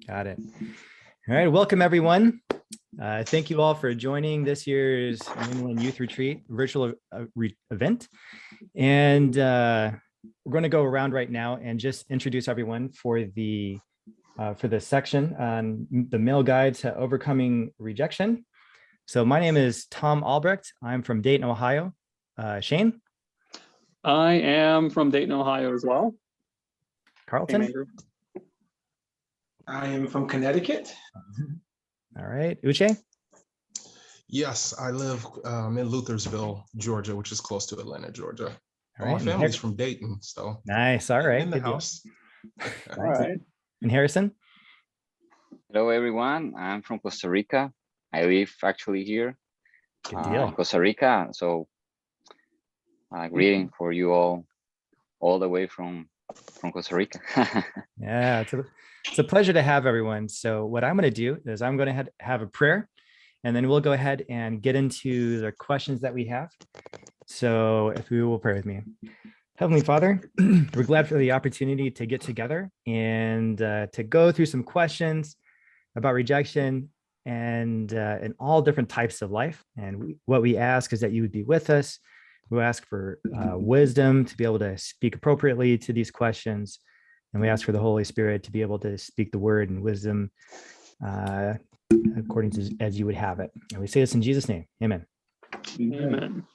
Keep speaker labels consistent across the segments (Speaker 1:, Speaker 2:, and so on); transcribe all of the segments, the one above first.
Speaker 1: Got it. All right, welcome everyone. Thank you all for joining this year's New England Youth Retreat virtual event. And we're going to go around right now and just introduce everyone for the section on the male guide to overcoming rejection. So my name is Tom Albrecht. I'm from Dayton, Ohio. Shane?
Speaker 2: I am from Dayton, Ohio as well.
Speaker 1: Carlton?
Speaker 2: Hey,
Speaker 3: I am from Connecticut.
Speaker 1: All right. Uche?
Speaker 4: Yes, I live in Luthersville, Georgia, which is close to Atlanta, Georgia.
Speaker 1: All right.
Speaker 4: My family's from Dayton, so
Speaker 1: nice. All right.
Speaker 4: in the house.
Speaker 1: All right. And Harrison?
Speaker 5: Hello, everyone. I'm from Costa Rica. I live actually here
Speaker 1: Good deal.
Speaker 5: in Costa Rica. So greeting for you all the way from Costa Rica.
Speaker 1: Yeah, it's a pleasure to have everyone. So what I'm going to do is I'm going to have a prayer, and then we'll go ahead and get into the questions that we have. So if you will pray with me. Heavenly Father, we're glad for the opportunity to get together and to go through some questions about rejection and in all different types of life. And what we ask is that you would be with us. We ask for wisdom to be able to speak appropriately to these questions. And we ask for the Holy Spirit to be able to speak the word and wisdom according to as you would have it. And we say this in Jesus' name. Amen.
Speaker 2: Amen.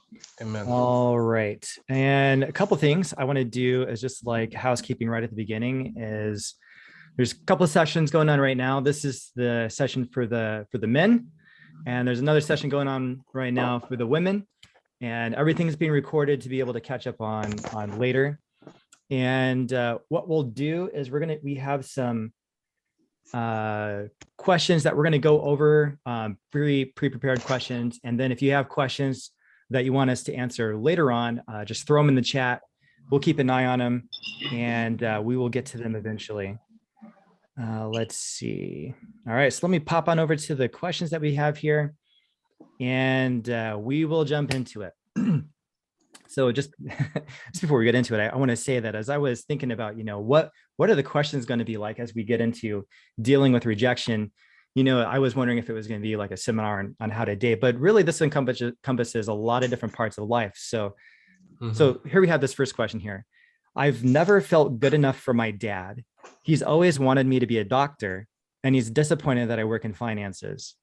Speaker 4: Amen.
Speaker 1: All right. And a couple of things I want to do is just like housekeeping right at the beginning is there's a couple of sessions going on right now. This is the session for the men. And there's another session going on right now for the women. And everything is being recorded to be able to catch up on later. And what we'll do is we have some questions that we're going to go over, pre-prepared questions. And then if you have questions that you want us to answer later on, just throw them in the chat. We'll keep an eye on them and we will get to them eventually. Let's see. All right, so let me pop on over to the questions that we have here and we will jump into it. So just before we get into it, I want to say that as I was thinking about, what are the questions going to be like as we get into dealing with rejection, I was wondering if it was going to be like a seminar on how to date, but really this encompasses a lot of different parts of life. So, So here we have this first question here. I've never felt good enough for my dad. He's always wanted me to be a doctor, and he's disappointed that I work in finances.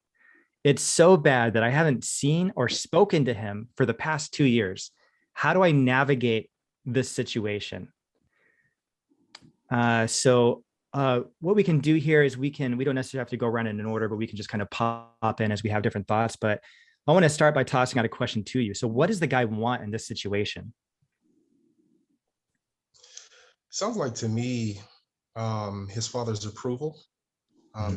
Speaker 1: It's so bad that I haven't seen or spoken to him for the past 2 years. How do I navigate this situation? So what we can do here is we don't necessarily have to go around in an order, but we can just kind of pop in as we have different thoughts. But I want to start by tossing out a question to you. So what does the guy want in this situation?
Speaker 4: Sounds like to me, his father's approval,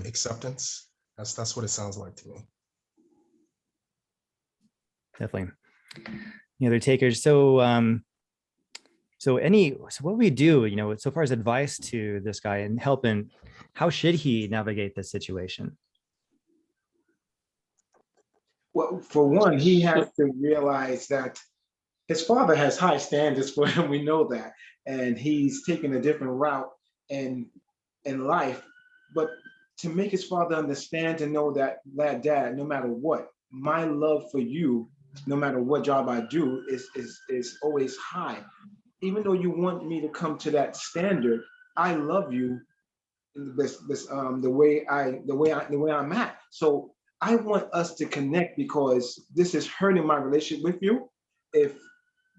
Speaker 4: acceptance. That's what it sounds like to me.
Speaker 1: Definitely. Any other takers? So what we do, so far as advice to this guy and helping, how should he navigate this situation?
Speaker 3: Well, for one, he has to realize that his father has high standards for him. We know that, and he's taking a different route in life. But to make his father understand and know that dad, no matter what, my love for you, no matter what job I do, is always high. Even though you want me to come to that standard, I love you the way I'm at. So I want us to connect because this is hurting my relationship with you. If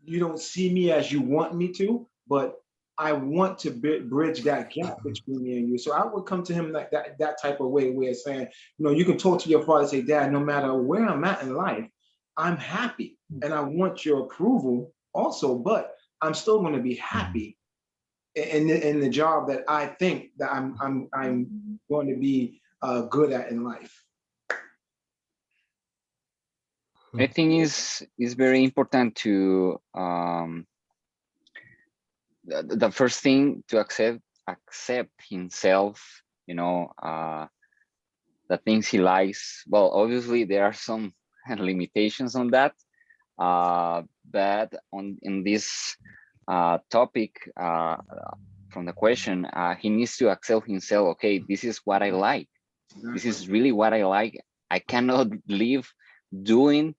Speaker 3: you don't see me as you want me to, but I want to bridge that gap between me and you. So I would come to him like that type of way of saying, you can talk to your father and say, Dad, no matter where I'm at in life, I'm happy and I want your approval also, but I'm still going to be happy in the job that I think that I'm going to be good at in life.
Speaker 5: I think is very important to the first thing to accept himself, the things he likes. Well, obviously there are some limitations on that, but in this topic, from the question, he needs to accept himself. Okay, this is what I like. This is really what I like. I cannot live doing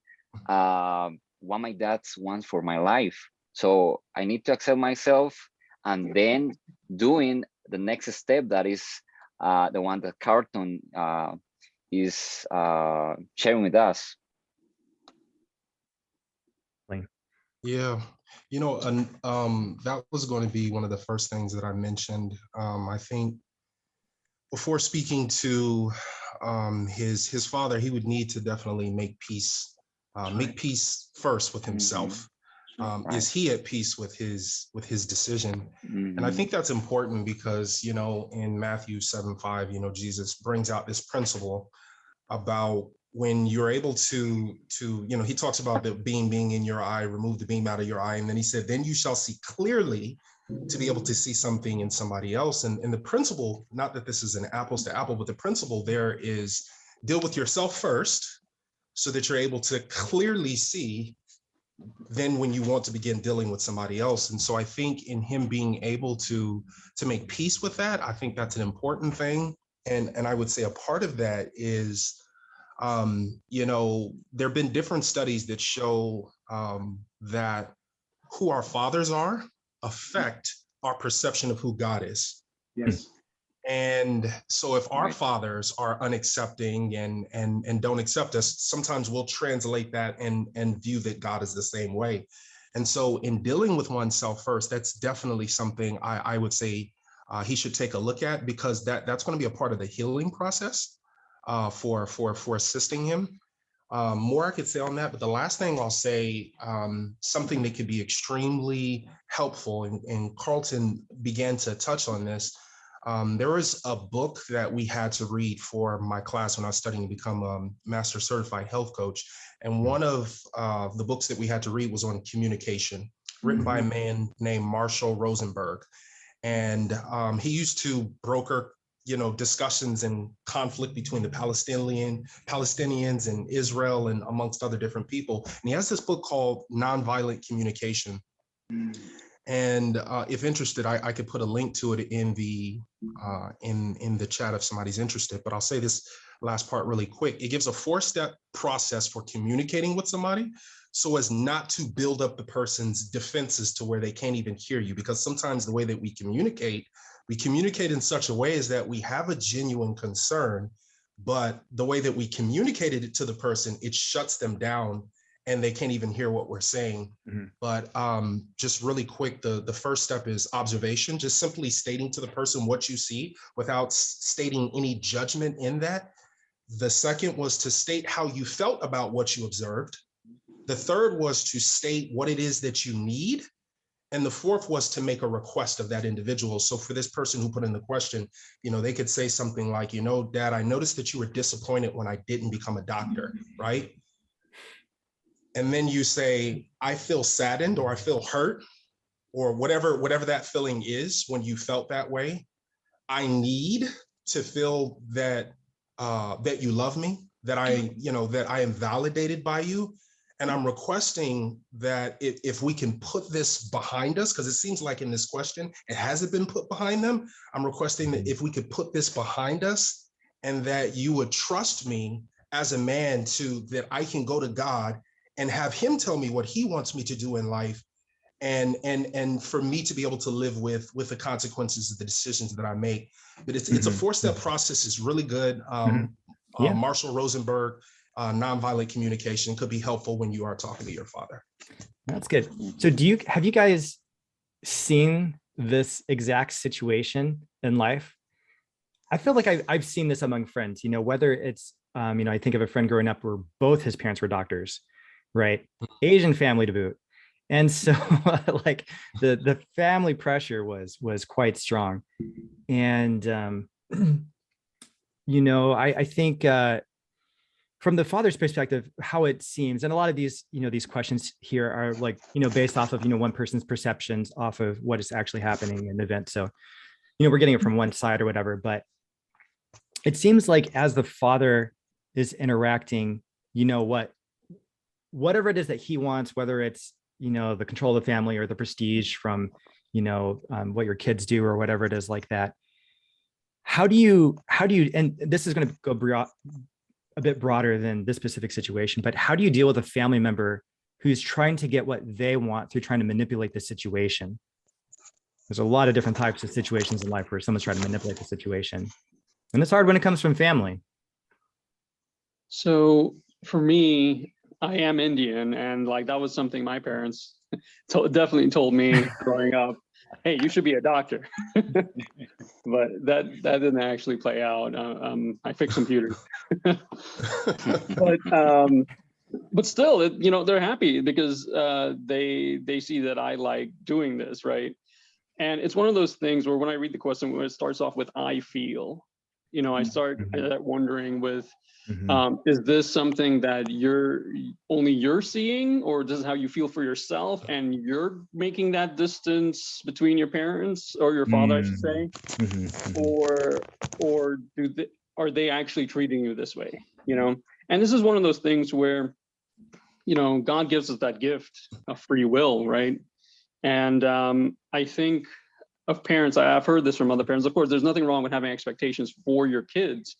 Speaker 5: what my dad wants for my life. So I need to accept myself, and then doing the next step, that is the one that Carlton is sharing with us.
Speaker 4: Yeah, and that was going to be one of the first things that I mentioned. I think before speaking to his father, he would need to definitely make peace first with himself. Is he at peace with his decision? And I think that's important because, in Matthew 7:5, Jesus brings out this principle about when you're able to he talks about the beam being in your eye, remove the beam out of your eye. And then he said, then you shall see clearly to be able to see something in somebody else. And the principle, not that this is an apples to apple, but the principle there is deal with yourself first so that you're able to clearly see then when you want to begin dealing with somebody else. And so I think in him being able to make peace with that, I think that's an important thing. And I would say a part of that is, there have been different studies that show that who our fathers are affect our perception of who God is.
Speaker 3: Yes.
Speaker 4: And so if our fathers are unaccepting and don't accept us, sometimes we'll translate that and view that God is the same way. And so in dealing with oneself first, that's definitely something I would say he should take a look at, because that's going to be a part of the healing process for assisting him. More I could say on that, but the last thing I'll say, something that could be extremely helpful, and Carlton began to touch on this. There was a book that we had to read for my class when I was studying to become a master certified health coach. And one of the books that we had to read was on communication, written by a man named Marshall Rosenberg. And he used to broker discussions and conflict between the Palestinians and Israel and amongst other different people. And he has this book called Nonviolent Communication. And if interested, I could put a link to it in the chat if somebody's interested. But I'll say this last part really quick. It gives a 4-step process for communicating with somebody so as not to build up the person's defenses to where they can't even hear you. Because sometimes the way that we communicate in such a way is that we have a genuine concern, but the way that we communicated it to the person, it shuts them down and they can't even hear what we're saying. But just really quick, the first step is observation, just simply stating to the person what you see without stating any judgment in that. The second was to state how you felt about what you observed. The third was to state what it is that you need. And the fourth was to make a request of that individual. So for this person who put in the question, they could say something like, Dad, I noticed that you were disappointed when I didn't become a doctor, right? And then you say, I feel saddened, or I feel hurt, or whatever that feeling is when you felt that way. I need to feel that that you love me, that I am validated by you. And I'm requesting that if we can put this behind us, because it seems like in this question, it hasn't been put behind them. I'm requesting that if we could put this behind us, and that you would trust me as a man that I can go to God and have him tell me what he wants me to do in life, and for me to be able to live with the consequences of the decisions that I make. But it's a 4-step process. It's really good. Marshall Rosenberg, nonviolent communication, could be helpful when you are talking to your father.
Speaker 1: That's good. So have you guys seen this exact situation in life? I feel like I've seen this among friends, whether it's, I think of a friend growing up where both his parents were doctors, right? Asian family to boot. And so like the family pressure was quite strong. And, I think from the father's perspective, how it seems, and a lot of these, these questions here are like, based off of, one person's perceptions off of what is actually happening in the event. So, we're getting it from one side or whatever, but it seems like as the father is interacting, whatever it is that he wants, whether it's, the control of the family or the prestige from, what your kids do or whatever it is like that. How do you, and this is going to go a bit broader than this specific situation, but how do you deal with a family member who's trying to get what they want through trying to manipulate the situation? There's a lot of different types of situations in life where someone's trying to manipulate the situation. And it's hard when it comes from family.
Speaker 2: So for me, I am Indian, and like that was something my parents definitely told me growing up. Hey, you should be a doctor. But that didn't actually play out. I fix computers. But still, they're happy because they see that I like doing this, right? And it's one of those things where when I read the question, where it starts off with "I feel," I start wondering with, is this something that you're seeing, or this is how you feel for yourself, and you're making that distance between your parents or your father, I should say, or are they actually treating you this way? And this is one of those things where, God gives us that gift of free will, right? And I think of parents, I've heard this from other parents. Of course, there's nothing wrong with having expectations for your kids,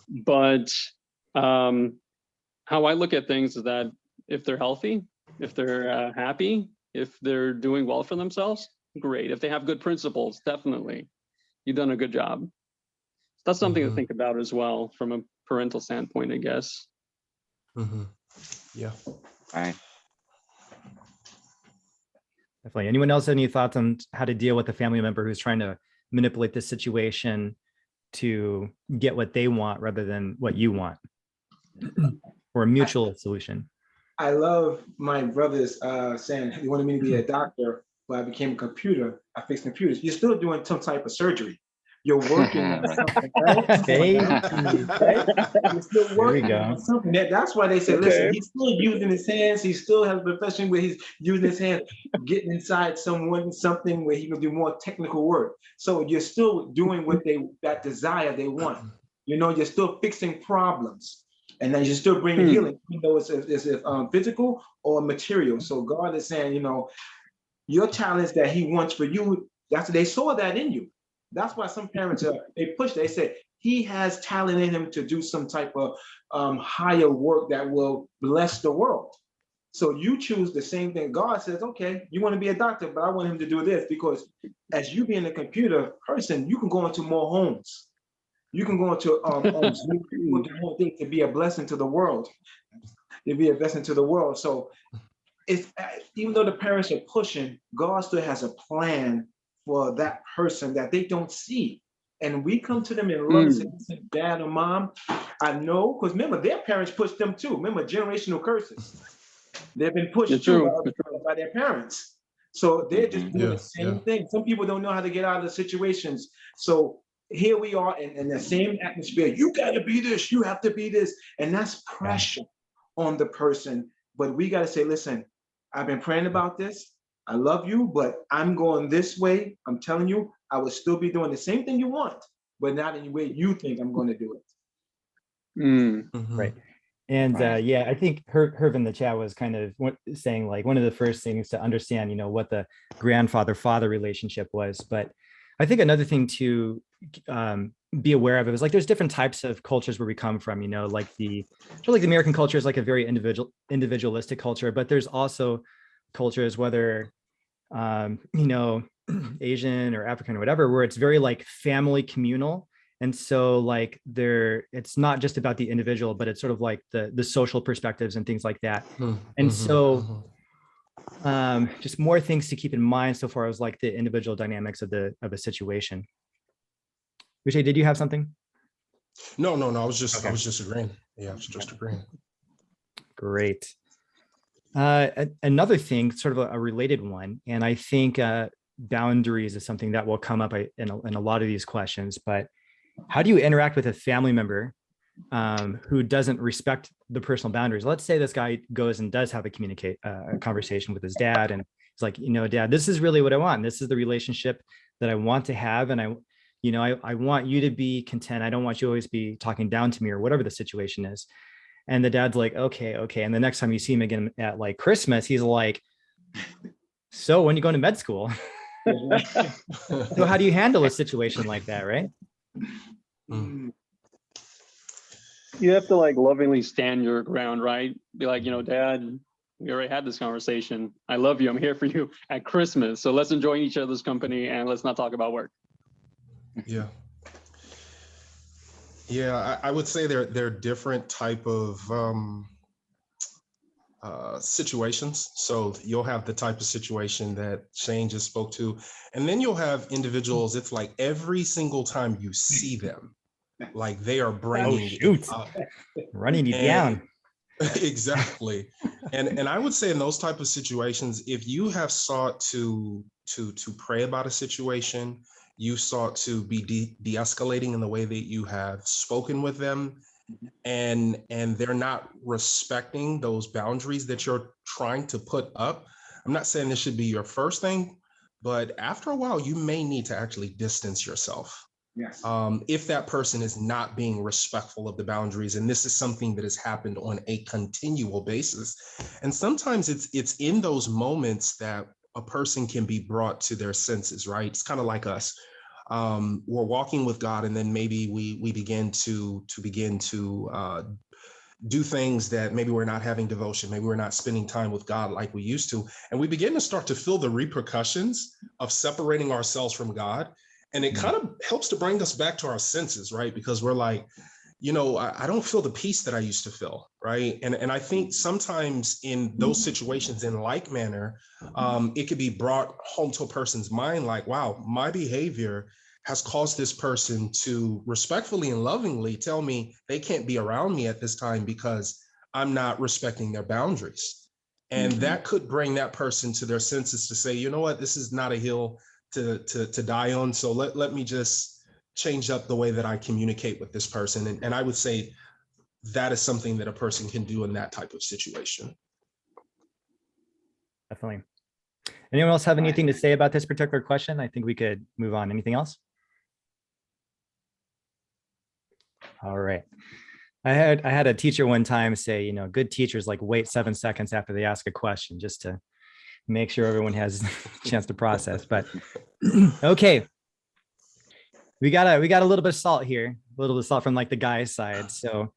Speaker 2: but how I look at things is that if they're healthy, if they're happy, if they're doing well for themselves, great. If they have good principles, definitely, you've done a good job. That's something to think about as well from a parental standpoint, I guess.
Speaker 4: Yeah.
Speaker 5: All right.
Speaker 1: Definitely. Anyone else have any thoughts on how to deal with a family member who's trying to manipulate the situation to get what they want rather than what you want, or a mutual solution?
Speaker 3: I love my brothers saying he wanted me to be a doctor, but I became a computer. I fixed computers. You're still doing some type of surgery. You're working on something, right? Right? You're still working on something. That's why they say, listen, he's still using his hands. He still has a profession where he's using his hands, getting inside something where he can do more technical work. So you're still doing what that desire they want. You're still fixing problems. And then you're still bringing healing, even though it's physical or material. So God is saying, your talents that he wants for you, they saw that in you. That's why some parents they say he has talent in him to do some type of higher work that will bless the world. So you choose the same thing. God says, okay, you want to be a doctor, but I want him to do this, because as you being a computer person, you can go into more homes. You can go into homes. You can do more things to be a blessing to the world. To be a blessing to the world. So it's even though the parents are pushing, God still has a plan for that person that they don't see. And we come to them in love and say, listen, dad or mom, I know, because remember, their parents pushed them too. Remember, generational curses. They've been pushed too by their parents. So they're just doing the same thing. Some people don't know how to get out of the situations. So here we are in the same atmosphere. You got to be this, you have to be this. And that's pressure on the person. But we got to say, listen, I've been praying about this. I love you, but I'm going this way. I'm telling you, I will still be doing the same thing you want, but not in the way you think I'm going to do it.
Speaker 1: Right. And I think Herb in the chat was kind of saying like one of the first things to understand, what the grandfather-father relationship was. But I think another thing to be aware of it was like there's different types of cultures where we come from, like the American culture is like a very individualistic culture, but there's also cultures, whether Asian or African or whatever, where it's very like family communal. And so like it's not just about the individual, but it's sort of like the social perspectives and things like that. And so just more things to keep in mind so far as like the individual dynamics of a situation. Vijay, did you have something?
Speaker 4: No. I was just agreeing. Yeah, I was just agreeing.
Speaker 1: Great. Another thing, sort of a related one, and I think boundaries is something that will come up in a lot of these questions, but how do you interact with a family member who doesn't respect the personal boundaries? Let's say this guy goes and does have a conversation with his dad, and he's like, Dad, this is really what I want. This is the relationship that I want to have. And I want you to be content. I don't want you to always be talking down to me or whatever the situation is. And the dad's like, okay. And the next time you see him again at like Christmas, he's like, so when you going to med school? So how do you handle a situation like that, right?
Speaker 3: Mm.
Speaker 2: You have to like lovingly stand your ground, right? Be like, Dad, we already had this conversation. I love you. I'm here for you at Christmas. So let's enjoy each other's company and let's not talk about work.
Speaker 4: Yeah. Yeah, I would say there are different type of situations. So you'll have the type of situation that Shane just spoke to, and then you'll have individuals. It's like every single time you see them, like they are bringing it up,
Speaker 1: Running you
Speaker 4: and
Speaker 1: down.
Speaker 4: exactly. And I would say in those type of situations, if you have sought to pray about a situation, you sought to be de-escalating in the way that you have spoken with them, and they're not respecting those boundaries that you're trying to put up. I'm not saying this should be your first thing, but after a while, you may need to actually distance yourself.
Speaker 3: Yes.
Speaker 4: If that person is not being respectful of the boundaries, and this is something that has happened on a continual basis, and sometimes it's in those moments that a person can be brought to their senses, right? It's kind of like us. We're walking with God, and then maybe we begin to do things that maybe we're not having devotion, maybe we're not spending time with God like we used to, and we begin to start to feel the repercussions of separating ourselves from God. And it kind of helps to bring us back to our senses, right? Because we're like, I don't feel the peace that I used to feel, right? And I think sometimes in those situations, in like manner, it could be brought home to a person's mind, like, wow, my behavior has caused this person to respectfully and lovingly tell me they can't be around me at this time because I'm not respecting their boundaries. And that could bring that person to their senses to say, you know what, this is not a hill to die on. So let me just change up the way that I communicate with this person. And I would say that is something that a person can do in that type of situation.
Speaker 1: Definitely. Anyone else have anything to say about this particular question? I think we could move on. Anything else? All right. I had a teacher one time say, good teachers like wait 7 seconds after they ask a question just to make sure everyone has a chance to process. But okay. We got a little bit of salt here, a little bit of salt from like the guy's side. So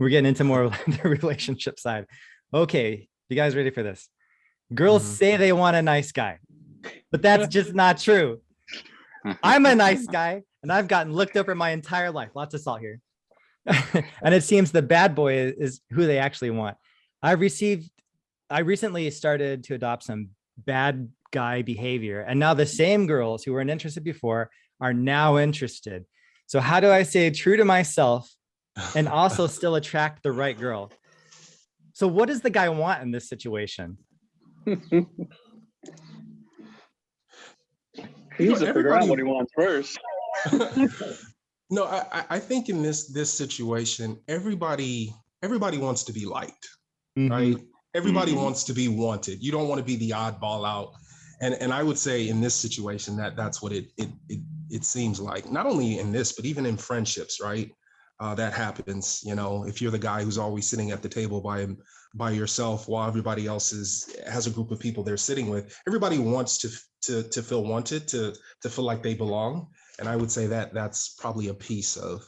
Speaker 1: we're getting into more of the relationship side. Okay, you guys ready for this? Girls say they want a nice guy, but that's just not true. I'm a nice guy, and I've gotten looked over my entire life. Lots of salt here. And it seems the bad boy is who they actually want. I recently started to adopt some bad guy behavior, and now the same girls who weren't interested before are now interested. So how do I stay true to myself and also still attract the right girl? So what does the guy want in this situation?
Speaker 2: He needs to figure out what he wants first.
Speaker 4: No, I think in this situation, everybody wants to be liked, right? Everybody wants to be wanted. You don't want to be the oddball out. And I would say in this situation that's what it seems like. Not only in this, but even in friendships, right? That happens. If you're the guy who's always sitting at the table by yourself while everybody else has a group of people they're sitting with, everybody wants to feel wanted, to feel like they belong. And I would say that's probably a piece of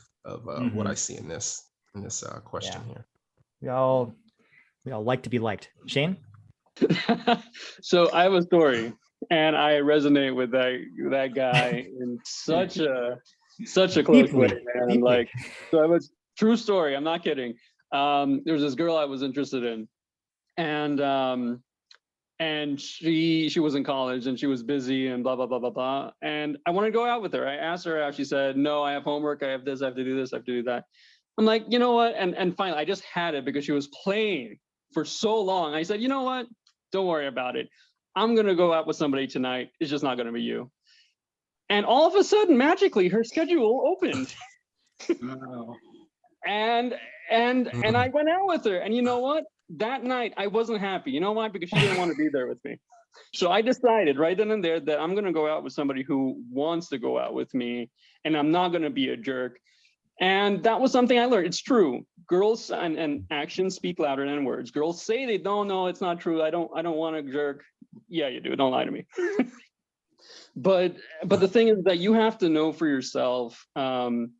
Speaker 4: what I see in this question here.
Speaker 1: We all like to be liked. Shane?
Speaker 2: So I have a story, and I resonate with that guy in such a close way, man.
Speaker 1: Deeply.
Speaker 2: Like, so it was true story. I'm not kidding. There was this girl I was interested in, and she was in college and she was busy and blah blah blah blah blah. And I wanted to go out with her. I asked her out. She said, "No, I have homework. I have this. I have to do this. I have to do that." I'm like, you know what? And finally, I just had it because she was playing for so long. I said, you know what? Don't worry about it. I'm going to go out with somebody tonight. It's just not going to be you. And all of a sudden, magically, her schedule opened.
Speaker 3: Wow.
Speaker 2: And I went out with her. And you know what? That night, I wasn't happy. You know why? Because she didn't want to be there with me. So I decided right then and there that I'm going to go out with somebody who wants to go out with me. And I'm not going to be a jerk. And that was something I learned. It's true. Girls and actions speak louder than words. Girls say they don't know. It's not true. I don't want to jerk. Yeah, you do. Don't lie to me. But the thing is that you have to know for yourself that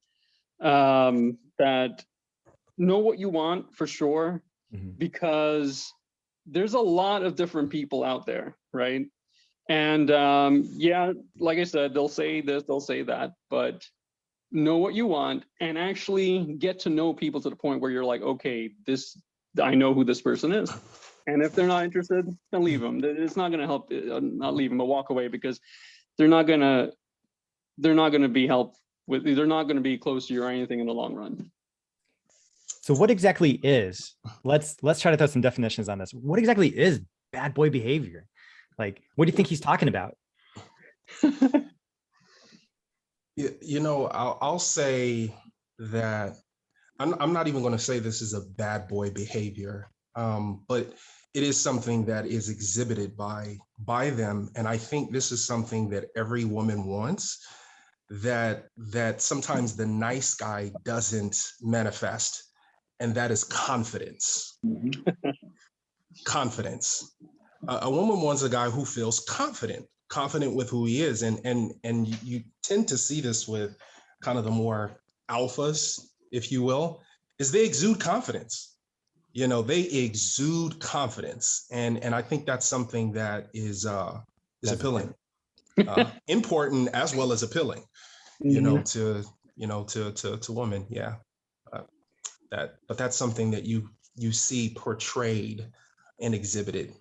Speaker 2: know what you want for sure, because there's a lot of different people out there, right? And yeah, like I said, they'll say this, they'll say that, but know what you want and actually get to know people to the point where you're like, okay, I know who this person is. And if they're not interested, then leave them. It's not going to help, not leave them, but walk away, because they're not going to be helped with, they're not going to be close to you or anything in the long run.
Speaker 1: So what exactly is, let's try to throw some definitions on this. What exactly is bad boy behavior? Like, what do you think he's talking about?
Speaker 4: You know, I'll say that I'm not even going to say this is a bad boy behavior, but it is something that is exhibited by them. And I think this is something that every woman wants, that sometimes the nice guy doesn't manifest, and that is confidence. Confidence. A woman wants a guy who feels confident with who he is, and you tend to see this with kind of the more alphas, if you will, is they exude confidence. You know, they exude confidence, and I think that's something that is appealing, important as well as appealing. You know, to women, yeah. But that's something that you see portrayed and exhibited.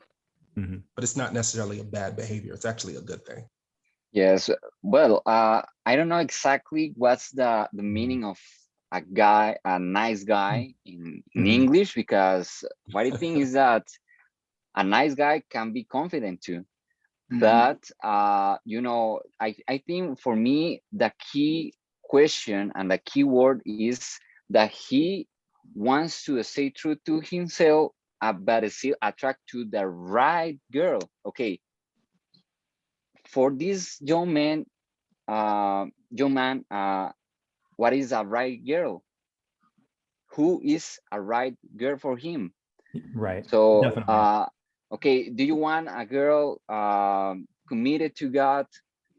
Speaker 4: But it's not necessarily a bad behavior. It's actually a good thing.
Speaker 5: Yes. Well, I don't know exactly what's the meaning of a nice guy in English, because what I think is that a nice guy can be confident too. But you know, I think for me the key question and the key word is that he wants to stay true to himself, but still attract to the right girl. Okay, for this young man, what is a right girl? Who is a right girl for him?
Speaker 1: Right.
Speaker 5: So
Speaker 1: Definitely.
Speaker 5: okay, do you want a girl committed to God?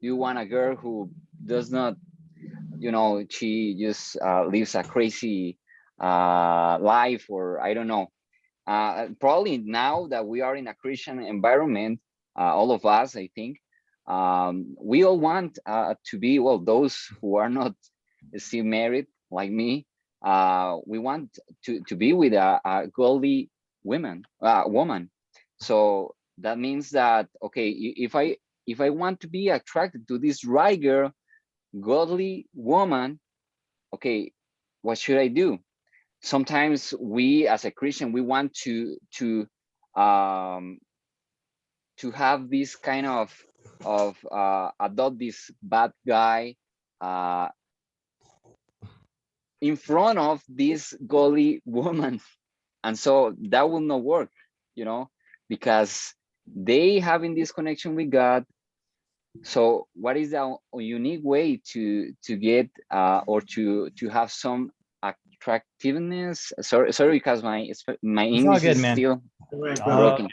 Speaker 5: Do you want a girl who does not, you know, she just lives a crazy life, or I don't know. Probably now that we are in a Christian environment, all of us, I think, we all want to be, well, those who are not still married like me, we want to be with a godly woman. So that means that, okay, if I want to be attracted to this right girl, godly woman, okay, what should I do? Sometimes we as a Christian, we want to have this kind of adopt this bad guy in front of this godly woman, and so that will not work, you know, because they having this connection with God. So what is the unique way to get or to have some attractiveness? Sorry, because my
Speaker 1: It's all
Speaker 5: English
Speaker 1: good,
Speaker 5: is
Speaker 1: man.
Speaker 5: still broken.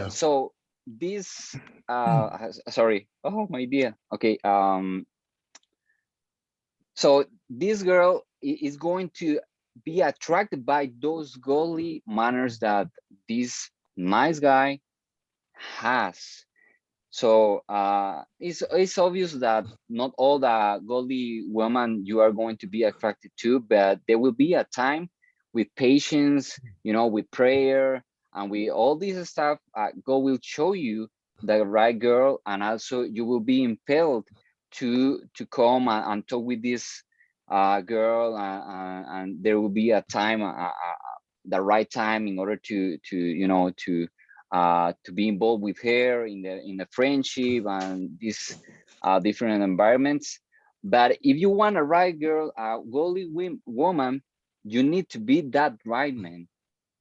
Speaker 5: So this sorry, oh my dear. Okay, so this girl is going to be attracted by those godly manners that this nice guy has. So it's obvious that not all the godly women you are going to be attracted to, but there will be a time with patience, you know, with prayer and with all this stuff, God will show you the right girl, and also you will be impelled to come and talk with this girl, and there will be a time, the right time, in order to you know, to be involved with her in the friendship and these different environments. But if you want a right girl, a godly woman, you need to be that right man,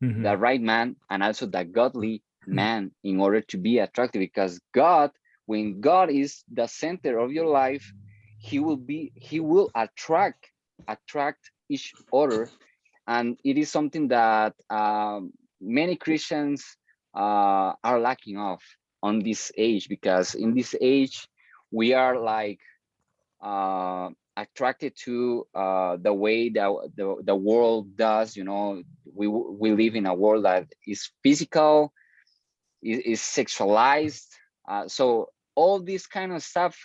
Speaker 5: the right man, and also the godly man in order to be attractive. Because God, when God is the center of your life, he will attract each other. And it is something that many Christians are lacking of. on this age, because in this age we are like attracted to the way that the world does. You know, we live in a world that is physical, is sexualized. So all this kind of stuff,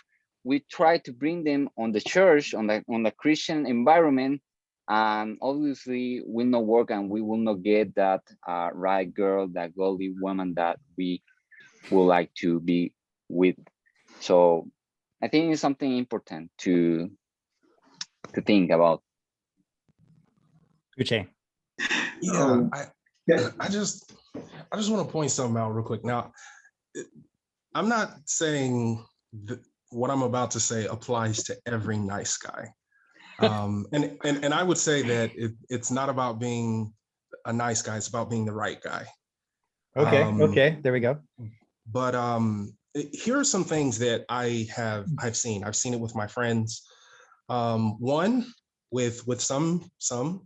Speaker 5: we try to bring them on the church, on the Christian environment, and obviously will not work, and we will not get that right girl, that godly woman that we would like to be with. So I think it's something important to think about.
Speaker 1: Uche.
Speaker 4: Yeah,
Speaker 3: Yeah.
Speaker 4: I just want to point something out real quick. Now, I'm not saying that what I'm about to say applies to every nice guy. And I would say that it's not about being a nice guy, it's about being the right guy.
Speaker 1: Okay, there we go.
Speaker 4: But here are some things that I've seen. I've seen it with my friends. One, with some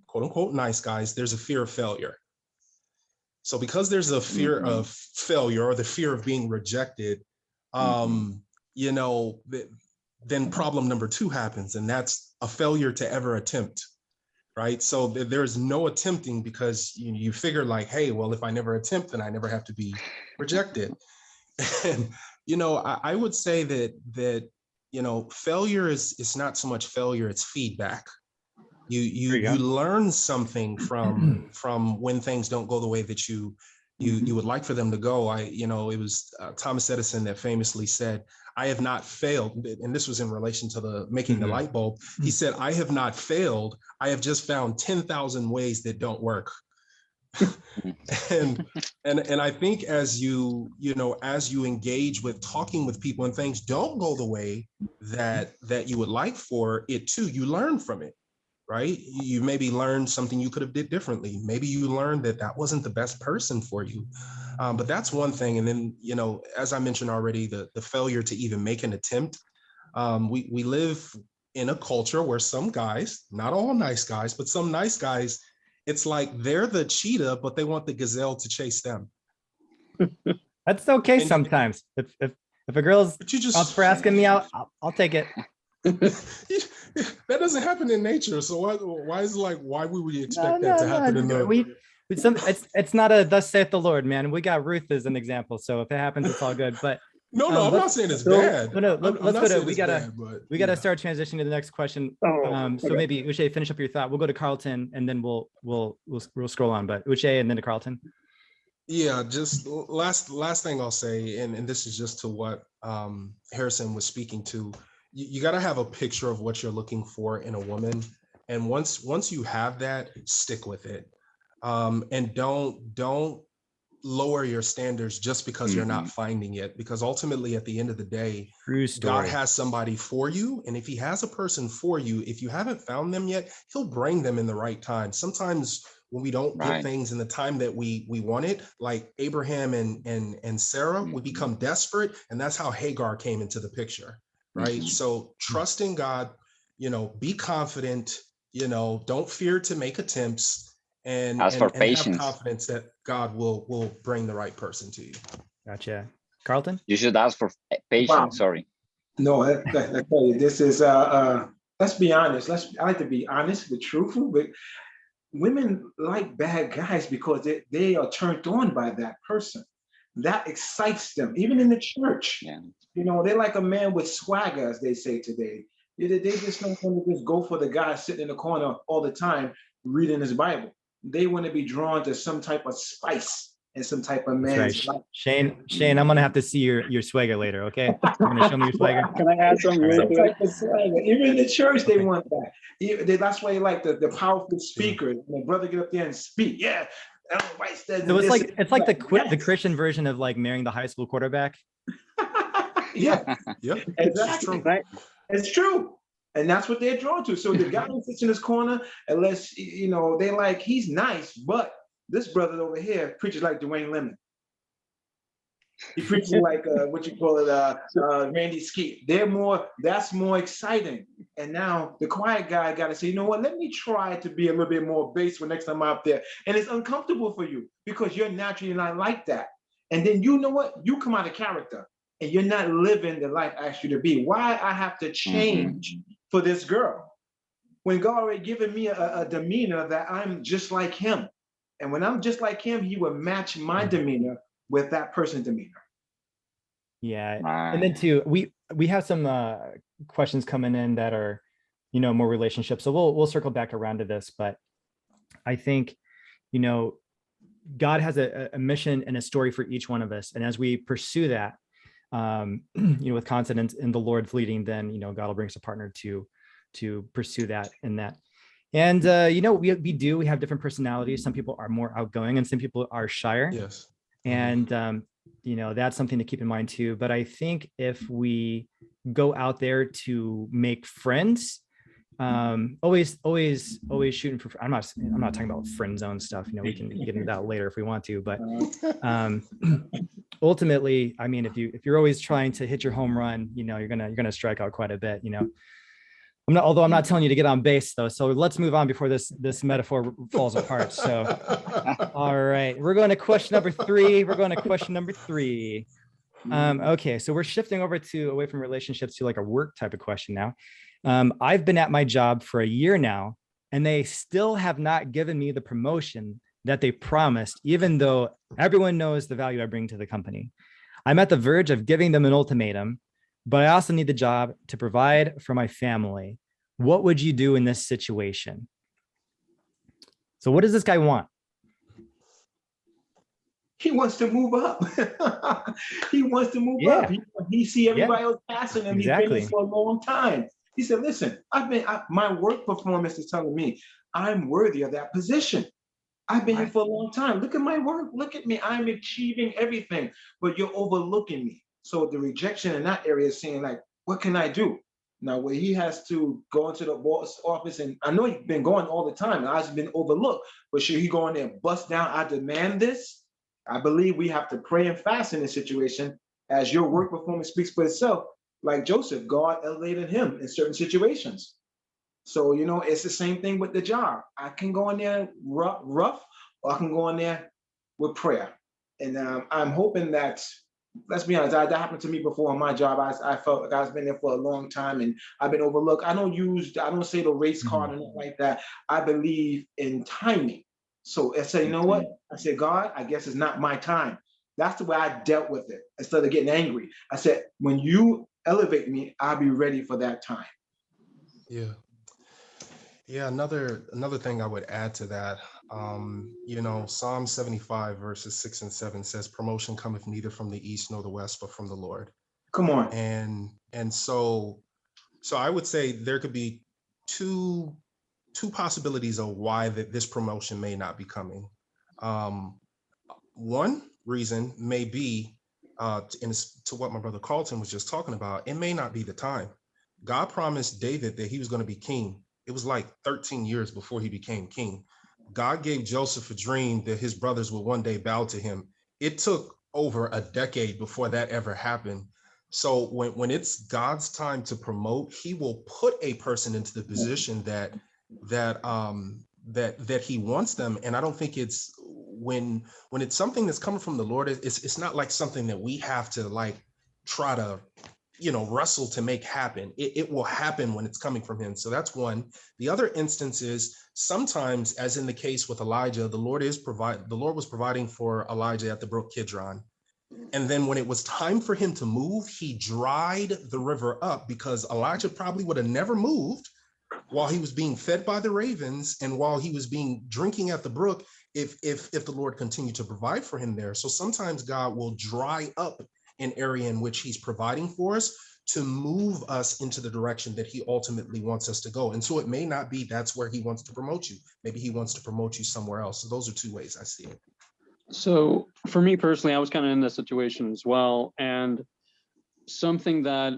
Speaker 4: quote unquote nice guys, there's a fear of failure. So because there's a fear of failure, or the fear of being rejected, you know, then problem number two happens, and that's a failure to ever attempt. Right. So there's no attempting, because you figure like, hey, well, if I never attempt, then I never have to be rejected. And, you know, I would say that, you know, failure is not so much failure, it's feedback. You learn something from when things don't go the way that you would like for them to go. It was Thomas Edison that famously said, I have not failed. And this was in relation to the making the light bulb. He said, I have not failed. I have just found 10,000 ways that don't work. and I think as you engage with talking with people and things don't go the way that you would like for it to, you learn from it. Right? You maybe learned something you could have did differently. Maybe you learned that wasn't the best person for you. But that's one thing. And then, you know, as I mentioned already, the failure to even make an attempt. We live in a culture where some guys, not all nice guys, but some nice guys, it's like they're the cheetah, but they want the gazelle to chase them.
Speaker 1: That's okay sometimes. If a girl's up for asking me out, I'll take it.
Speaker 4: That doesn't happen in nature. So why is it like, why would we expect that to happen in the...
Speaker 1: It's not a thus saith the Lord, man. We got Ruth as an example. So if it happens, it's all good. But
Speaker 4: no, I'm not saying it's bad.
Speaker 1: Let's go to, we gotta start transitioning to the next question. So maybe Uche, finish up your thought. We'll go to Carlton and then we'll scroll on, but Uche and then to Carlton.
Speaker 4: Yeah, just last thing I'll say, and this is just to what Harrison was speaking to. You got to have a picture of what you're looking for in a woman, and once you have that, stick with it, and don't lower your standards just because you're not finding it, because ultimately at the end of the day, God has somebody for you, and if he has a person for you, if you haven't found them yet, he'll bring them in the right time. Sometimes when we don't get things in the time that we want it, like Abraham and Sarah, we become desperate, and that's how Hagar came into the picture. Right. So trust in God, you know, be confident, you know, don't fear to make attempts, and have confidence that God will bring the right person to you.
Speaker 1: Gotcha. Carlton?
Speaker 5: You should ask for patience. Wow. Sorry.
Speaker 3: No, I tell you, this is let's be honest. I like to be honest, but truthful. But women like bad guys because they are turned on by that person. That excites them, even in the church.
Speaker 5: Yeah.
Speaker 3: You know, they like a man with swagger, as they say today. They just don't want to just go for the guy sitting in the corner all the time reading his Bible. They want to be drawn to some type of spice and some type of man.
Speaker 1: Right. Shane, I'm gonna have to see your swagger later. Okay, you're gonna show me your swagger.
Speaker 2: Can I add something real quick?
Speaker 3: Even in the church, they want that. That's why they like the powerful speakers. My brother get up there and speak. Yeah.
Speaker 1: So it's like the Christian version of like marrying the high school quarterback.
Speaker 3: Yeah, exactly. It's true, and that's what they're drawn to. So the guy who sits in his corner, unless you know they like, he's nice, but this brother over here preaches like Dwayne Lemon. He preaches like Randy Skeet. That's more exciting. And now the quiet guy got to say, you know what? Let me try to be a little bit more bass when next time I'm out there. And it's uncomfortable for you because you're naturally not like that. And then you know what? You come out of character and you're not living the life I asked you to be. Why I have to change for this girl? When God already given me a demeanor that I'm just like him. And when I'm just like him, he will match my demeanor with that person's demeanor.
Speaker 1: Yeah. And then too, we have some questions coming in that are, you know, more relationships. So we'll circle back around to this, but I think, you know, God has a mission and a story for each one of us. And as we pursue that, you know, with confidence in the Lord's leading, then, you know, God will bring us a partner to pursue that and that. And, you know, we have different personalities. Some people are more outgoing and some people are shyer.
Speaker 4: Yes.
Speaker 1: And, you know, that's something to keep in mind too. But I think if we go out there to make friends, always shooting for, I'm not talking about friend zone stuff. You know, we can get into that later if we want to, but, ultimately, I mean, if you're always trying to hit your home run, you know, you're gonna strike out quite a bit, you know. Although I'm not telling you to get on base though. So let's move on before this metaphor falls apart. So, all right, we're going to question number 3. Okay, so we're shifting over to away from relationships to like a work type of question now. I've been at my job for a year now, and they still have not given me the promotion that they promised, even though everyone knows the value I bring to the company. I'm at the verge of giving them an ultimatum, but I also need the job to provide for my family. What would you do in this situation? So what does this guy want?
Speaker 3: He wants to move up. He wants to move up. He see everybody else passing him.
Speaker 1: Exactly.
Speaker 3: He's been there for a long time. He said, listen, my work performance is telling me I'm worthy of that position. I've been here for a long time. Look at my work. Look at me. I'm achieving everything, but you're overlooking me. So the rejection in that area is saying like, what can I do? Now, where he has to go into the boss office, and I know he's been going all the time, and I've been overlooked, but should he go in there and bust down, I demand this? I believe we have to pray and fast in this situation as your work performance speaks for itself. Like Joseph, God elevated him in certain situations. So, you know, it's the same thing with the job. I can go in there rough, or I can go in there with prayer. And I'm hoping that, let's be honest, that happened to me before on my job. I felt like I've been there for a long time and I've been overlooked. I don't say the race card and like that. I believe in timing. So I said, you know what? I said, God, I guess it's not my time. That's the way I dealt with it. Instead of getting angry, I said, when you elevate me, I'll be ready for that time.
Speaker 4: Yeah. Yeah, another thing I would add to that, you know, Psalm 75 verses 6 and 7 says, promotion cometh neither from the east nor the west, but from the Lord.
Speaker 3: Come on.
Speaker 4: And so I would say there could be two possibilities of why this promotion may not be coming. One reason may be, to what my brother Carlton was just talking about, it may not be the time. God promised David that he was going to be king. It was like 13 years before he became king. God gave Joseph a dream that his brothers would one day bow to him. It took over a decade before that ever happened. So when it's God's time to promote, he will put a person into the position that he wants them. And I don't think it's when it's something that's coming from the Lord, it's not like something that we have to like try to, you know, wrestle to make happen. It will happen when it's coming from him. So that's one. The other instance is sometimes, as in the case with Elijah, the Lord was providing for Elijah at the brook Kidron. And then when it was time for him to move, he dried the river up, because Elijah probably would have never moved while he was being fed by the ravens and while he was drinking at the brook if the Lord continued to provide for him there. So sometimes God will dry up an area in which he's providing for us to move us into the direction that he ultimately wants us to go. And so it may not be that's where he wants to promote you. Maybe he wants to promote you somewhere else. So those are two ways I see it.
Speaker 2: So for me personally, I was kind of in this situation as well. And something that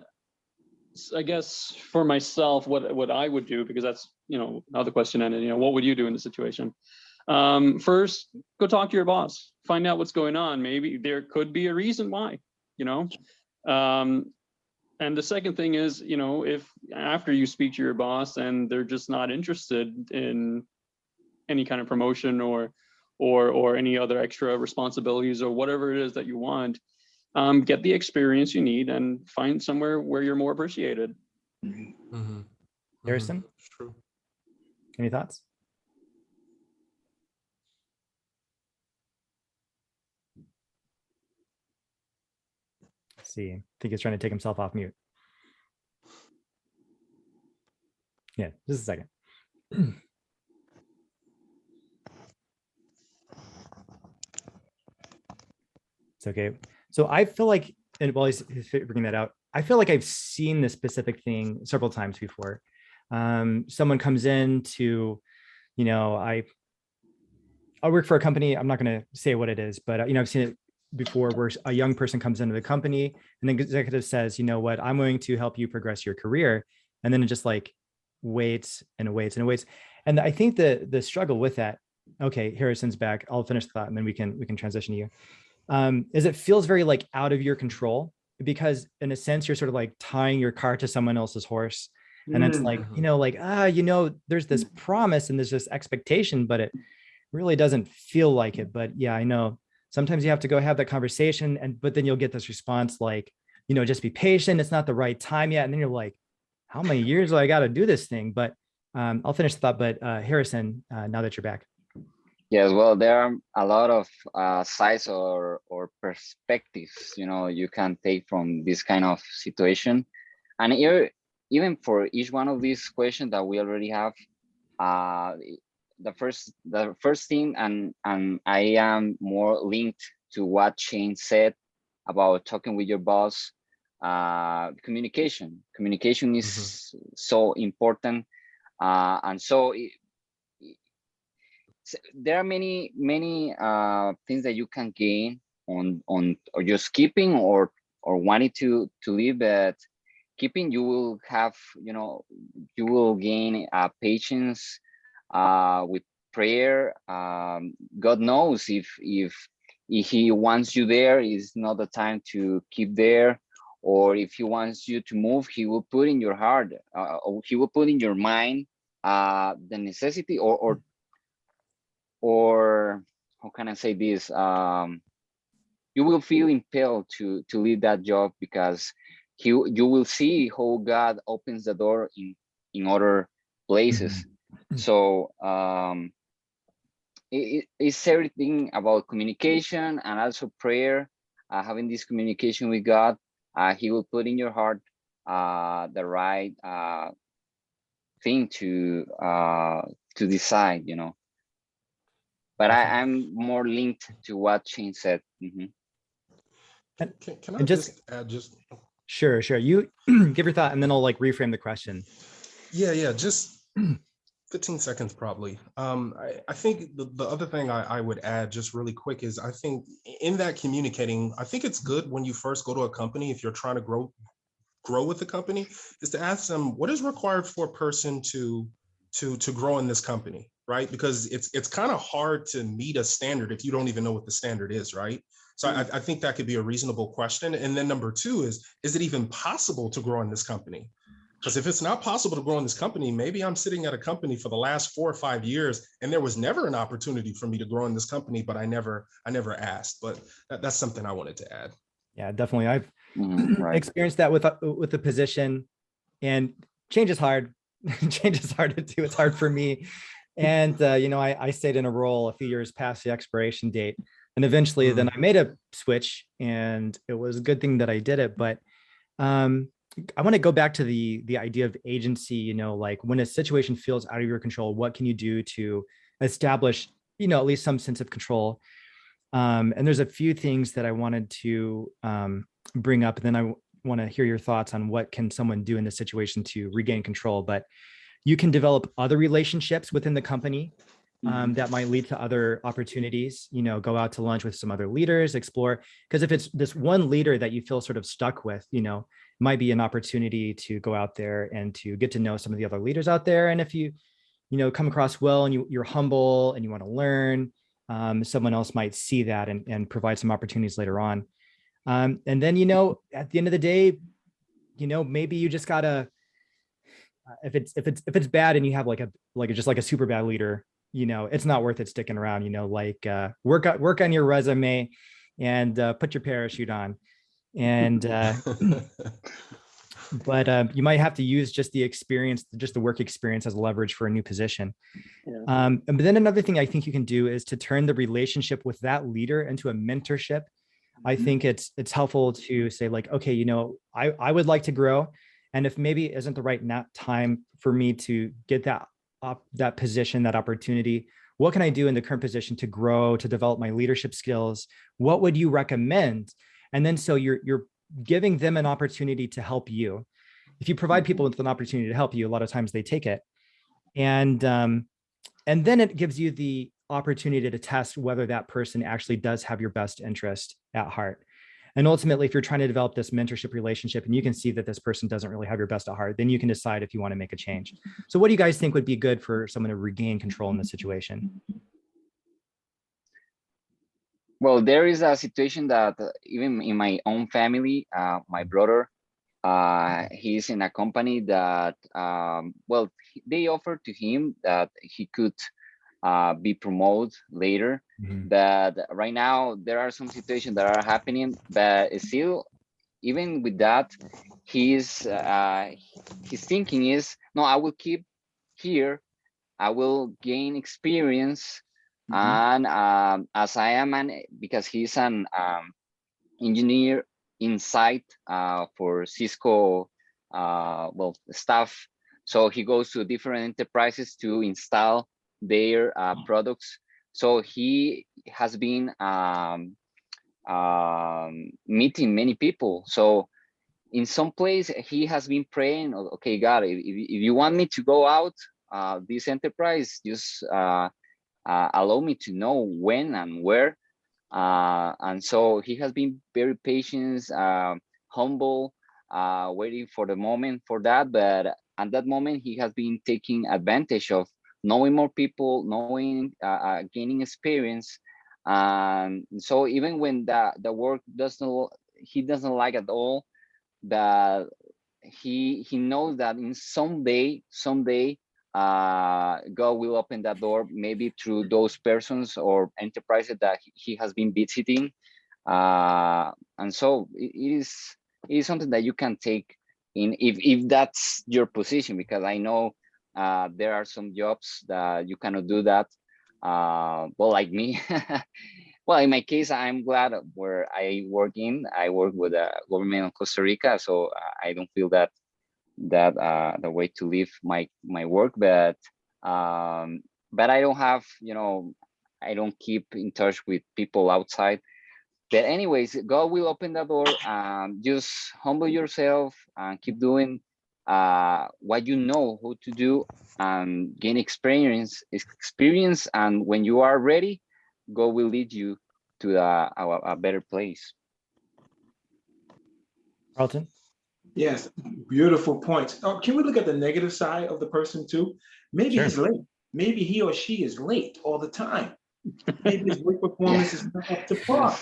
Speaker 2: I guess for myself, what I would do, because that's, you know, how the question ended, you know, what would you do in the situation? First, go talk to your boss, find out what's going on. Maybe there could be a reason why, you know. And the second thing is, you know, if after you speak to your boss and they're just not interested in any kind of promotion or or any other extra responsibilities or whatever it is that you want. Get the experience you need and find somewhere where you're more appreciated.
Speaker 4: Mm-hmm.
Speaker 1: Harrison,
Speaker 4: It's true.
Speaker 1: any thoughts? Let's see, I think he's trying to take himself off mute. Yeah, just a second. It's okay. So I feel like, and while he's figuring that out, I feel like I've seen this specific thing several times before. Someone comes in to, I work for a company. I'm not going to say what it is, but I've seen it before where a young person comes into the company and the executive says, you know what, I'm going to help you progress your career. And then it just like waits and waits and waits. And I think the struggle with that, okay, Harrison's back. I'll finish the thought and then we can transition to you. Is it feels very like out of your control, because in a sense, you're sort of like tying your car to someone else's horse. And it's like, there's this promise and there's this expectation, but it really doesn't feel like it. But yeah, I know sometimes you have to go have that conversation, but then you'll get this response like, just be patient. It's not the right time yet. And then you're like, how many years do I got to do this thing? But I'll finish the thought. But Harrison, now that you're back.
Speaker 5: Yes, well, there are a lot of sides or perspectives, you can take from this kind of situation. And even for each one of these questions that we already have, the first thing, and I am more linked to what Shane said about talking with your boss. Communication is so important, and so there are many things that you can gain on or just keeping or wanting to leave. But keeping, you will have, you will gain patience with prayer. God knows if he wants you there, is not the time to keep there. Or if he wants you to move, he will put in your heart, or he will put in your mind the necessity or how can I say this? You will feel impelled to leave that job, because you will see how God opens the door in other places. So it's everything about communication and also prayer. Having this communication with God, He will put in your heart the right thing to decide, But I'm more linked to what Shane said.
Speaker 4: Can I just add
Speaker 1: Sure. You give your thought and then I'll like reframe the question.
Speaker 4: Yeah, just 15 seconds probably. I think the other thing I would add just really quick is, I think in that communicating, I think it's good when you first go to a company, if you're trying to grow with the company, is to ask them what is required for a person to grow in this company, right? Because it's kind of hard to meet a standard if you don't even know what the standard is, right? So I think that could be a reasonable question. And then number two is it even possible to grow in this company? Because if it's not possible to grow in this company, maybe I'm sitting at a company for the last 4 or 5 years and there was never an opportunity for me to grow in this company, but I never asked. But that's something I wanted to add.
Speaker 1: Yeah, definitely. I've
Speaker 5: Right.
Speaker 1: experienced that with the position, and change is hard. Change is hard to do. It's hard for me. And, I stayed in a role a few years past the expiration date, and eventually then I made a switch, and it was a good thing that I did it. But I want to go back to the idea of agency, like when a situation feels out of your control, what can you do to establish, at least some sense of control? And there's a few things that I wanted to bring up, and then I want to hear your thoughts on what can someone do in this situation to regain control. But you can develop other relationships within the company that might lead to other opportunities, go out to lunch with some other leaders, explore, because if it's this one leader that you feel sort of stuck with, might be an opportunity to go out there and to get to know some of the other leaders out there. And if you come across well and you're humble and you want to learn, someone else might see that and provide some opportunities later on. And then, at the end of the day, maybe you just gotta, if it's bad and you have just like a super bad leader, it's not worth it sticking around, like work on your resume and put your parachute on. And but you might have to use just the experience, just the work experience as leverage for a new position.
Speaker 2: Yeah.
Speaker 1: But then another thing I think you can do is to turn the relationship with that leader into a mentorship. I think it's helpful to say like, okay, I would like to grow. And if maybe it isn't the right time for me to get that position, that opportunity, what can I do in the current position to grow, to develop my leadership skills? What would you recommend? And then so you're giving them an opportunity to help you. If you provide people with an opportunity to help you, a lot of times they take it. And then it gives you the opportunity to test whether that person actually does have your best interest at heart. And ultimately, if you're trying to develop this mentorship relationship and you can see that this person doesn't really have your best at heart, then you can decide if you want to make a change. So what do you guys think would be good for someone to regain control in this situation?
Speaker 5: Well, there is a situation that even in my own family, my brother, he's in a company that, well, they offered to him that he could be promoted later. But right now there are some situations that are happening, but still, even with that, his thinking is, no, I will keep here, I will gain experience. And as I am because he's an engineer inside for Cisco staff, so he goes to different enterprises to install their products. So he has been meeting many people. So in some place he has been praying, okay, God, if you want me to go out this enterprise, just allow me to know when and where. And so he has been very patient, humble, waiting for the moment for that. But at that moment, he has been taking advantage of knowing more people, knowing, gaining experience. And so even when the work he doesn't like at all, that he knows that in someday God will open that door, maybe through those persons or enterprises that he has been visiting. And so it is something that you can take in if that's your position, because I know there are some jobs that you cannot do that. Well, like me. Well, in my case, I'm glad where I work with the government of Costa Rica, so I don't feel that the way to live my work. But I don't have, I don't keep in touch with people outside. But anyways, God will open the door. Just humble yourself and keep doing what you know how to do, and gain experience. And when you are ready, God will lead you to a better place.
Speaker 1: Carlton?
Speaker 3: Yes, beautiful point. Can we look at the negative side of the person too? Maybe
Speaker 1: Sure.
Speaker 3: he's late. Maybe he or she is late all the time. Maybe his work performance is not up to par.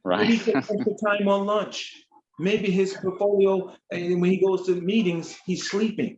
Speaker 5: Right.
Speaker 3: Maybe he takes extra time on lunch. Maybe his portfolio, and when he goes to meetings, he's sleeping.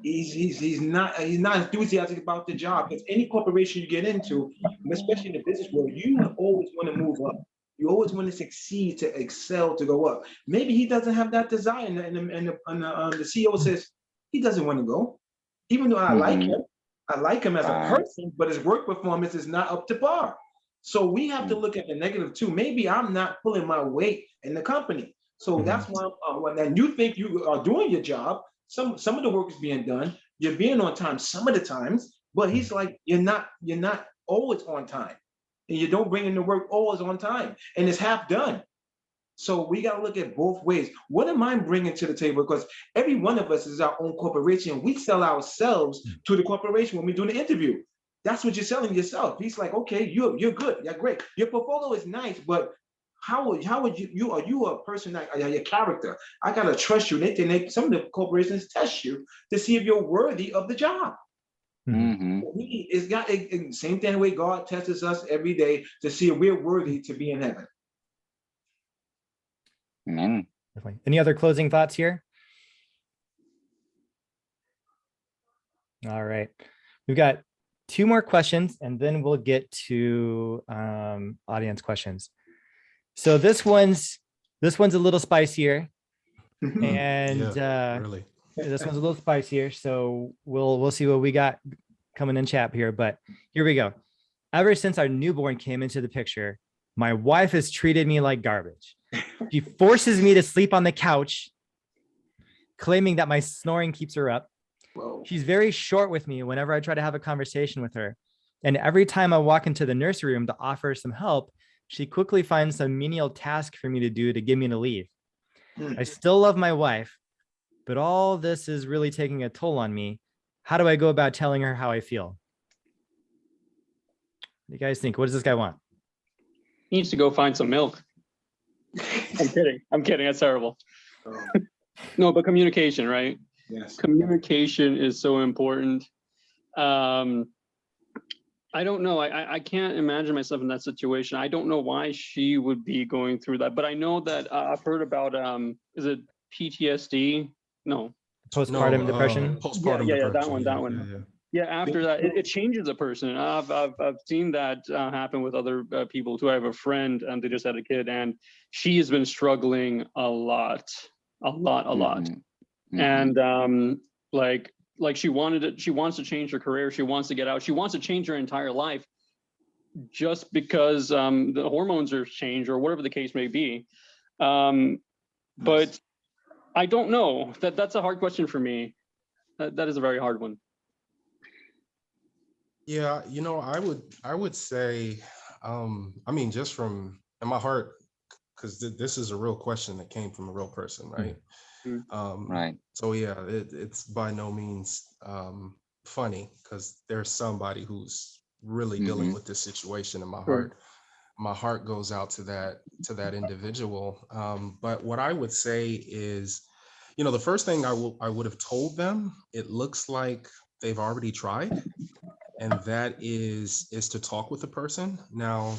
Speaker 3: He's not enthusiastic about the job. Because any corporation you get into, especially in the business world, you always want to move up. You always want to succeed, to excel, to go up. Maybe he doesn't have that desire, and the CEO says he doesn't want to go, even though I like him. I like him as a person, but his work performance is not up to par. So we have to look at the negative too. Maybe I'm not pulling my weight in the company. So that's why when you think you are doing your job, some of the work is being done. You're being on time some of the times, but he's like, you're not always on time. And you don't bring in the work always on time. And it's half done. So we got to look at both ways. What am I bringing to the table? Because every one of us is our own corporation. We sell ourselves to the corporation when we do the interview. That's what you're selling yourself. He's like, okay, you're good. You're great. Your portfolio is nice, but how would you are you a person that your character? I gotta trust you. Some of the corporations test you to see if you're worthy of the job. It's got same thing the way God tests us every day to see if we're worthy to be in heaven.
Speaker 5: Amen.
Speaker 1: Definitely. Any other closing thoughts here? All right. We've got 2 more questions, and then we'll get to audience questions. So this one's a little spicier, and
Speaker 4: Yeah, really.
Speaker 1: this one's a little spicier. So we'll see what we got coming in chat here. But here we go. Ever since our newborn came into the picture, my wife has treated me like garbage. She forces me to sleep on the couch, claiming that my snoring keeps her up.
Speaker 3: Whoa.
Speaker 1: She's very short with me whenever I try to have a conversation with her. And every time I walk into the nursery room to offer some help, she quickly finds some menial task for me to do to get me to leave. I still love my wife, but all this is really taking a toll on me. How do I go about telling her how I feel? What do you guys think? What does this guy want?
Speaker 2: He needs to go find some milk. I'm kidding. That's terrible. No, but communication, right?
Speaker 3: Yes.
Speaker 2: Communication is so important. I don't know. I can't imagine myself in that situation. I don't know why she would be going through that, but I know that I've heard about, is it PTSD? No.
Speaker 1: Postpartum depression?
Speaker 4: Postpartum
Speaker 2: Yeah,
Speaker 4: depression.
Speaker 2: that one. Yeah, after that, it changes a person. I've seen that happen with other people too. I have a friend, and they just had a kid, and she has been struggling a lot.
Speaker 5: Mhm.
Speaker 2: And like she wants to change her career. She wants to get out. She wants to change her entire life, just because the hormones are changed or whatever the case may be. But I don't know. That's a hard question for me. That is a very hard one.
Speaker 4: Yeah, I would say, I mean, just from in my heart, because this is a real question that came from a real person, right?
Speaker 5: Right.
Speaker 4: So yeah, it's by no means funny, because there's somebody who's really dealing with this situation, and my heart goes out to that individual. But what I would say is, the first thing I would have told them, it looks like they've already tried, and that is to talk with the person. Now,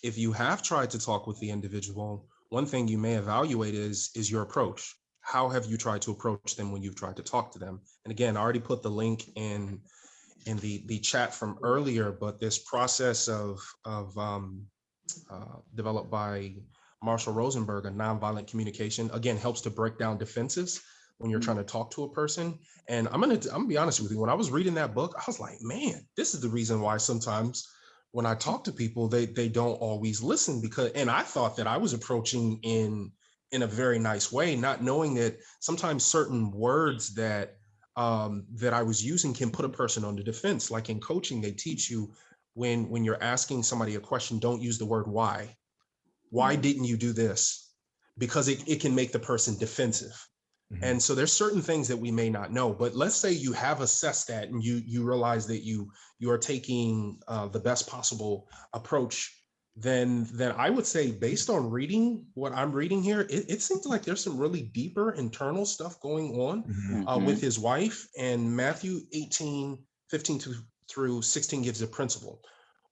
Speaker 4: if you have tried to talk with the individual, one thing you may evaluate is your approach. How have you tried to approach them when you've tried to talk to them? And again, I already put the link in the chat from earlier, but this process of developed by Marshall Rosenberg, a nonviolent communication, again, helps to break down defenses when you're trying to talk to a person. And I'm gonna be honest with you. When I was reading that book, I was like, man, this is the reason why sometimes when I talk to people, they don't always listen, and I thought that I was approaching in a very nice way, not knowing that sometimes certain words that I was using can put a person on the defense. Like in coaching, they teach you, when you're asking somebody a question, don't use the word why. Why didn't you do this? Because it can make the person defensive. And so there's certain things that we may not know, but let's say you have assessed that and you realize that you are taking the best possible approach. Then I would say, based on reading what I'm reading here, it seems like there's some really deeper internal stuff going on with his wife. And Matthew 18:15 through 16 gives a principle.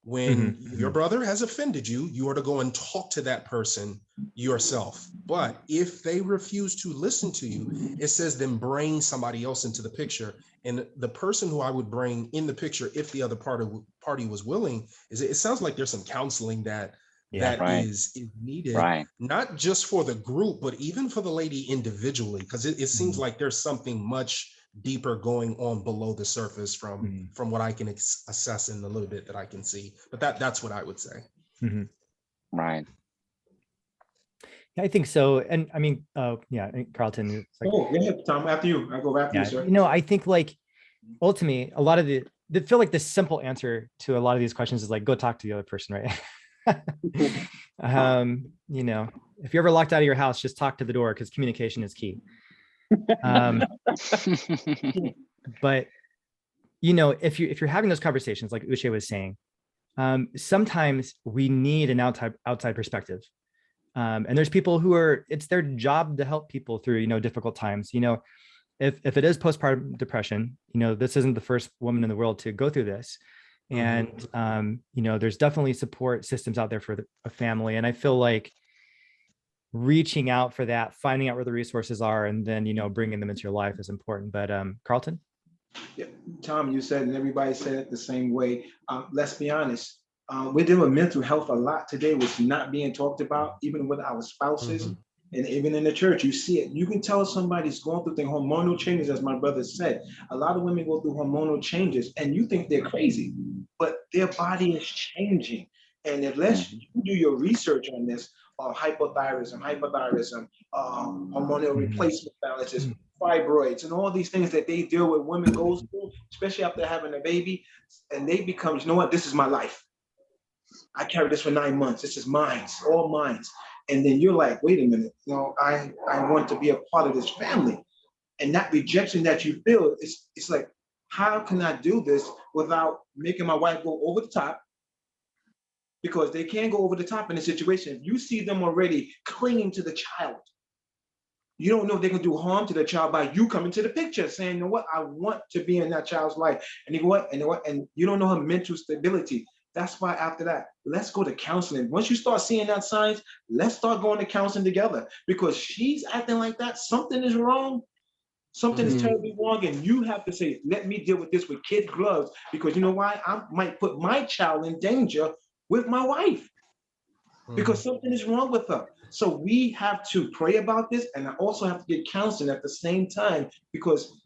Speaker 4: When your brother has offended you, you are to go and talk to that person yourself. But if they refuse to listen to you, it says then bring somebody else into the picture. And the person who I would bring in the picture, if the other party was willing, it sounds like there's some counseling that is needed, not just for the group, but even for the lady individually, because it seems like there's something much deeper going on below the surface from what I can assess in the little bit that I can see. But that's what I would say.
Speaker 5: Right.
Speaker 1: Yeah, I think so. And I mean, yeah, Carlton. Like,
Speaker 3: go ahead, Tom. After you, I go after you, sir.
Speaker 1: I think like ultimately, a lot of they feel like the simple answer to a lot of these questions is like, go talk to the other person, right? If you're ever locked out of your house, just talk to the door, because communication is key. But if you're having those conversations, like Uche was saying, sometimes we need an outside perspective. And there's people who it's their job to help people through, difficult times. If it is postpartum depression, this isn't the first woman in the world to go through this. And, there's definitely support systems out there for a family. And I feel like reaching out for that, finding out where the resources are, and then, bringing them into your life is important. But Carlton?
Speaker 3: Yeah, Tom, you said, and everybody said it the same way. Let's be honest. We're dealing with mental health a lot today, which is not being talked about, even with our spouses, and even in the church. You see it. You can tell somebody's going through the hormonal changes, as my brother said. A lot of women go through hormonal changes, and you think they're crazy, but their body is changing. And unless
Speaker 5: Mhm.
Speaker 3: you do your research on this, hypothyroidism, hormonal
Speaker 1: Mhm.
Speaker 3: replacement balances, fibroids, and all these things that they deal with, women goes through, especially after having a baby, and they become, you know what, this is my life. I carried this for 9 months. This is mine, all mine. And then you're like, wait a minute, I want to be a part of this family. And that rejection that you feel, it's like, how can I do this without making my wife go over the top? Because they can't go over the top in a situation. If you see them already clinging to the child, you don't know if they can do harm to the child by you coming to the picture saying, you know what, I want to be in that child's life. And you go what, and you don't know her mental stability. That's why after that, let's go to counseling. Once you start seeing that signs, let's start going to counseling together, because she's acting like that. Something is wrong. Something is terribly wrong. And you have to say, let me deal with this with kid gloves, because you know why? I might put my child in danger with my wife, because something is wrong with her. So we have to pray about this, and I also have to get counseling at the same time, because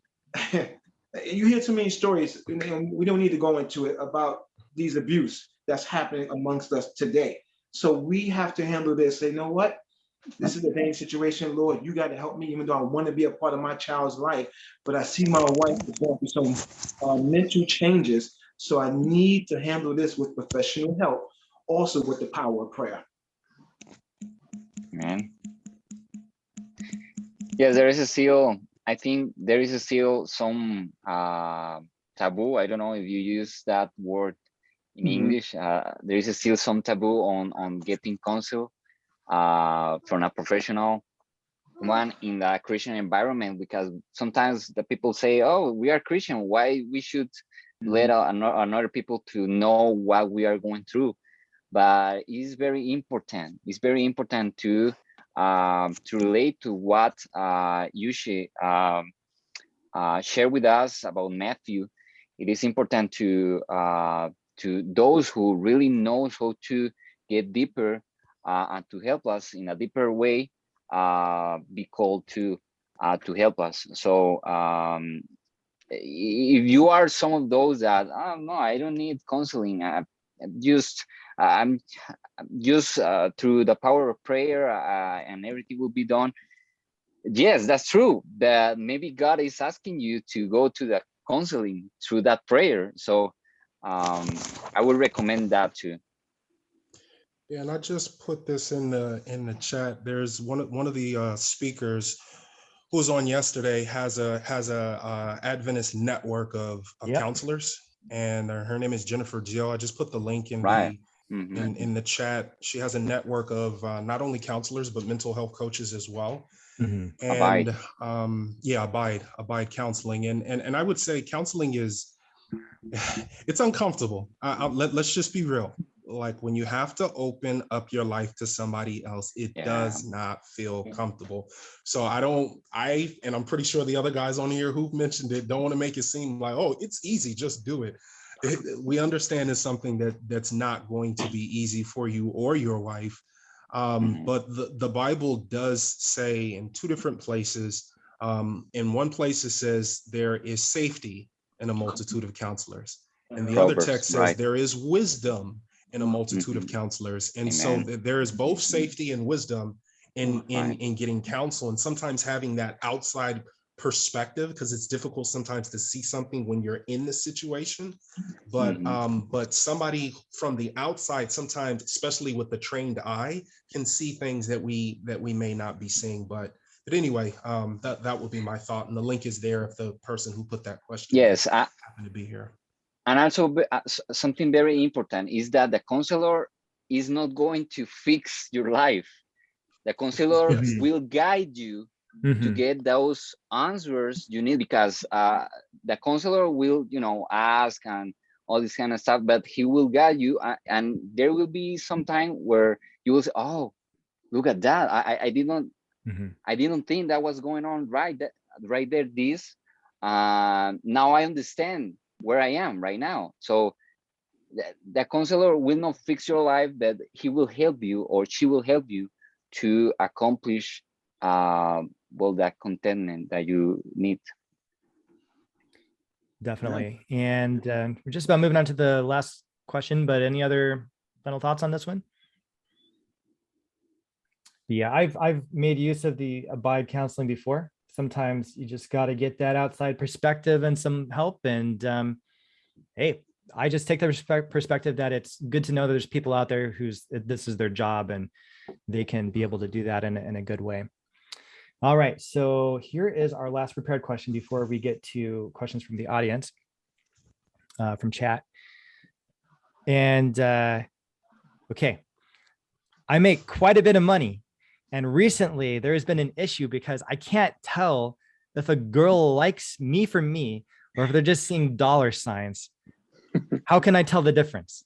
Speaker 3: you hear too many stories, and we don't need to go into it, about these abuse that's happening amongst us today. So we have to handle this. Say, you know what? This is a dangerous situation, Lord. You got to help me, even though I want to be a part of my child's life. But I see my wife is going through some mental changes. So I need to handle this with professional help, also with the power of prayer.
Speaker 5: Man. Yes, there is a still, I think there is still some taboo. I don't know if you use that word in English. There is still some taboo on getting counsel from a professional one in the Christian environment, because sometimes the people say, oh, we are Christian, why we should let another people to know what we are going through. But it's very important. It's very important to relate to what you share with us about Matthew. It is important to those who really knows how to get deeper and to help us in a deeper way, be called to help us. So if you are some of those that, oh no, I don't need counseling, just I'm just through the power of prayer and everything will be done. Yes, that's true, that maybe God is asking you to go to the counseling through that prayer. So I would recommend that too.
Speaker 4: Yeah, and I just put this in the chat. There's one of the speakers who was on yesterday has a Adventist network of
Speaker 1: Yep.
Speaker 4: counselors, and her name is Jennifer Jill. I just put the link in
Speaker 5: Right.
Speaker 4: in the chat. She has a network of not only counselors but mental health coaches as well. And yeah, abide counseling, and I would say counseling is it's uncomfortable. Let's just be real. Like when you have to open up your life to somebody else, it does not feel comfortable. So and I'm pretty sure the other guys on here who've mentioned it don't want to make it seem like, oh, it's easy, just do it. We understand it's something that's not going to be easy for you or your wife. But the Bible does say in two different places. In one place it says there is safety in a multitude of counselors. And the other text says there is wisdom in a multitude of counselors. And so there is both safety and wisdom in getting counsel, and sometimes having that outside perspective, because it's difficult sometimes to see something when you're in the situation. But somebody from the outside, sometimes, especially with the trained eye, can see things that we may not be seeing. But anyway, that would be my thought, and the link is there if the person who put that question happened to be here.
Speaker 5: And also something very important is that the counselor is not going to fix your life. The counselor will guide you to get those answers you need, because the counselor will, ask and all this kind of stuff, but he will guide you, and there will be some time where you will say, oh, look at that. I didn't think that was going on right there. This, now I understand where I am right now. So the counselor will not fix your life, but he will help you, or she will help you to accomplish well, that contentment that you need.
Speaker 1: Definitely. And we're just about moving on to the last question, but any other final thoughts on this one? Yeah, I've made use of the Abide counseling before. Sometimes you just got to get that outside perspective and some help. And hey, I just take the perspective that it's good to know that there's people out there who's this is their job and they can be able to do that in a good way. All right, so here is our last prepared question before we get to questions from the audience, from chat. And okay, I make quite a bit of money. And recently there's been an issue because I can't tell if a girl likes me for me or if they're just seeing dollar signs. How can I tell the difference?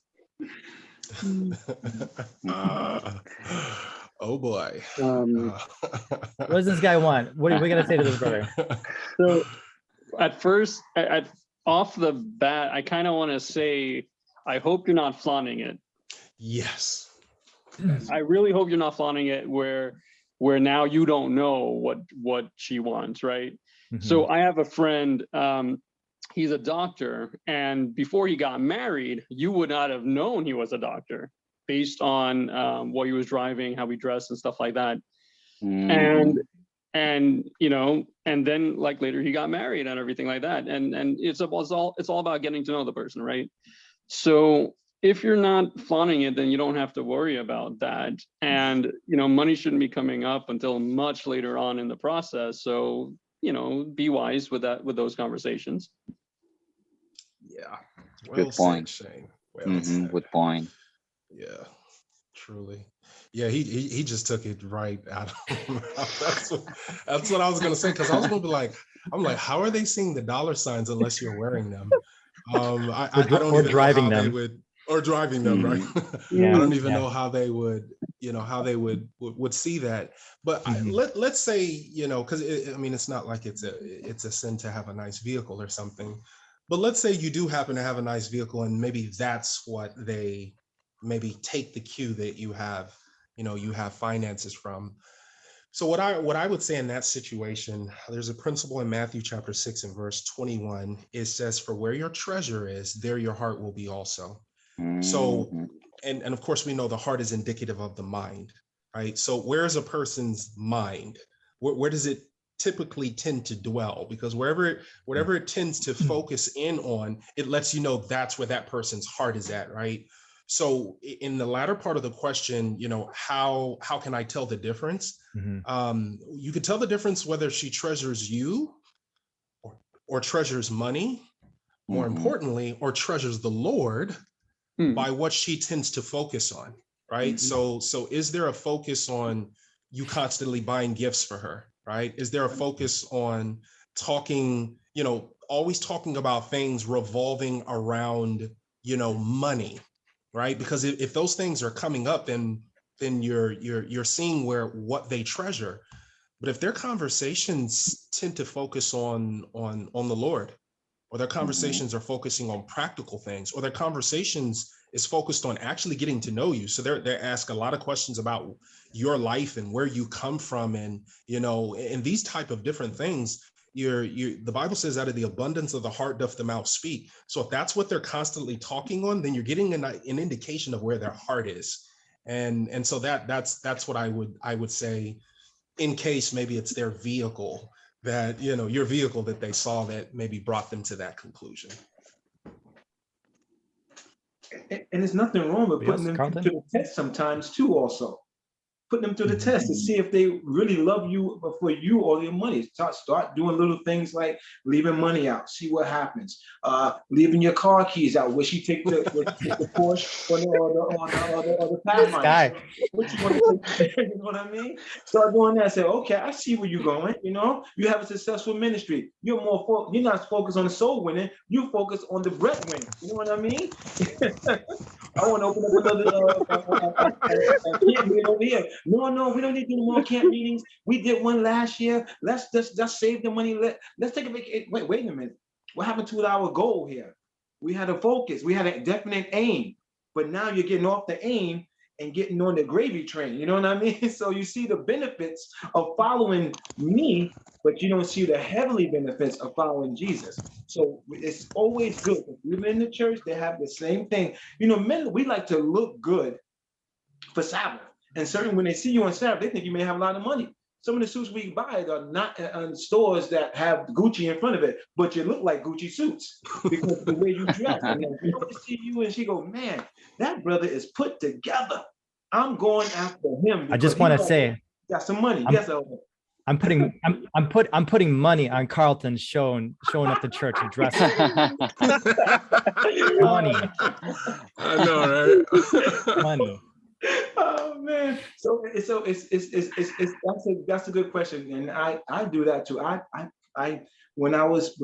Speaker 4: Oh boy.
Speaker 1: What does this guy want? What are we going to say to this brother?
Speaker 2: So at first, off the bat, I kind of want to say, I hope you're not flaunting it.
Speaker 4: Yes.
Speaker 2: I really hope you're not flaunting it where now you don't know what she wants, right?
Speaker 1: Mm-hmm.
Speaker 2: So I have a friend, he's a doctor, and before he got married, you would not have known he was a doctor based on what he was driving, how he dressed and stuff like that. And you know, and then like later he got married and everything like that. And it's all about getting to know the person, right? So if you're not flaunting it, then you don't have to worry about that. And, you know, money shouldn't be coming up until much later on in the process. So, you know, be wise with that, with those conversations.
Speaker 4: Yeah.
Speaker 5: Good
Speaker 4: Well
Speaker 5: point.
Speaker 4: said, Shane. Well said.
Speaker 5: Good point.
Speaker 4: Yeah, truly. Yeah, he just took it right out of my mouth. That's what I was gonna say, because I was gonna be like, I'm like, how are they seeing the dollar signs unless you're wearing them? I don't even
Speaker 1: driving
Speaker 4: know how
Speaker 1: them.
Speaker 4: they would, or driving them, right?
Speaker 1: Yeah,
Speaker 4: I don't even know how they would, you know, how they would see that. But let's say, you know, because I mean, it's not like it's a sin to have a nice vehicle or something. But let's say you do happen to have a nice vehicle, and maybe that's what they maybe take the cue that you have, you know, you have finances from. So what I would say in that situation, there's a principle in Matthew chapter 6 and verse 21. It says, "For where your treasure is, there your heart will be also." So, and of course we know the heart is indicative of the mind, right? So where is a person's mind? Where does it typically tend to dwell? Because whatever it tends to focus in on, it lets you know that's where that person's heart is at, right? So in the latter part of the question, you know, how can I tell the difference? You could tell the difference whether she treasures you or treasures money, more importantly, or treasures the Lord by what she tends to focus on, right? So is there a focus on you constantly buying gifts for her, right? Is there a focus on talking, you know, always talking about things revolving around, you know, money, right? Because if those things are coming up, then you're seeing what they treasure. But if their conversations tend to focus on the Lord, or their conversations are focusing on practical things, or their conversations is focused on actually getting to know you. So they ask a lot of questions about your life and where you come from, and, you know, and these type of different things. The Bible says, out of the abundance of the heart doth the mouth speak. So if that's what they're constantly talking on, then you're getting an indication of where their heart is. And so that's what I would say, in case maybe it's their vehicle, that, you know, your vehicle that they saw that maybe brought them to that conclusion.
Speaker 3: And there's nothing wrong with putting them
Speaker 1: Carlton?
Speaker 3: to the test sometimes too, also. Putting them to the test to see if they really love you for you or your money. Start doing little things like leaving money out, see what happens. Leaving your car keys out. Will she take the Porsche or the Pathfinder? What you want to take? You know what I mean? Start doing that. Say, okay, I see where you're going. You know, you have a successful ministry. You're not focused on the soul winning. You focus on the bread winning. You know what I mean? I want to open up another camp meeting over here. No, we don't need to do more camp meetings. We did one last year. Let's just save the money. Let's take a vacation. Wait a minute. What happened to our goal here? We had a focus. We had a definite aim. But now you're getting off the aim and getting on the gravy train. You know what I mean? So you see the benefits of following me, but you don't see the heavenly benefits of following Jesus. So it's always good. If you're in the church, they have the same thing. You know, men, we like to look good for Sabbath. And certainly when they see you on Sabbath, they think you may have a lot of money. Some of the suits we buy are not in stores that have Gucci in front of it, but you look like Gucci suits because the way you dress. And then people see you and she go, man, that brother is put together. I'm going after him.
Speaker 1: I just want to say,
Speaker 3: got some money.
Speaker 1: I'm putting money on Carlton showing up to church and dressing. Money.
Speaker 4: I know, right?
Speaker 1: Money.
Speaker 3: Oh man, so it's that's a good question, and I do that too. I when I was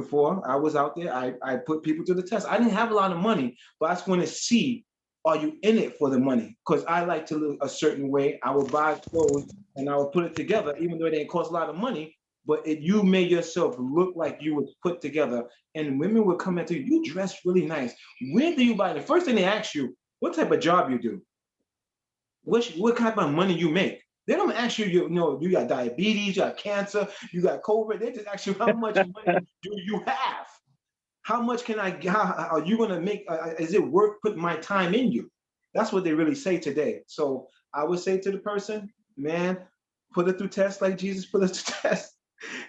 Speaker 3: out there, I put people to the test. I didn't have a lot of money, but I just want to see, are you in it for the money? Because I like to look a certain way. I would buy clothes and I would put it together, even though it didn't cost a lot of money. But you made yourself look like you was put together, and women would come into you. You dress really nice. Where do you buy it? The first thing they ask you, what type of job you do? What kind of money you make? They don't ask you, you got diabetes, you got cancer, you got COVID. They just ask you how much money do you have? How much how are you gonna make? Is it worth putting my time in you? That's what they really say today. So I would say to the person, man, put it through tests like Jesus put it through tests,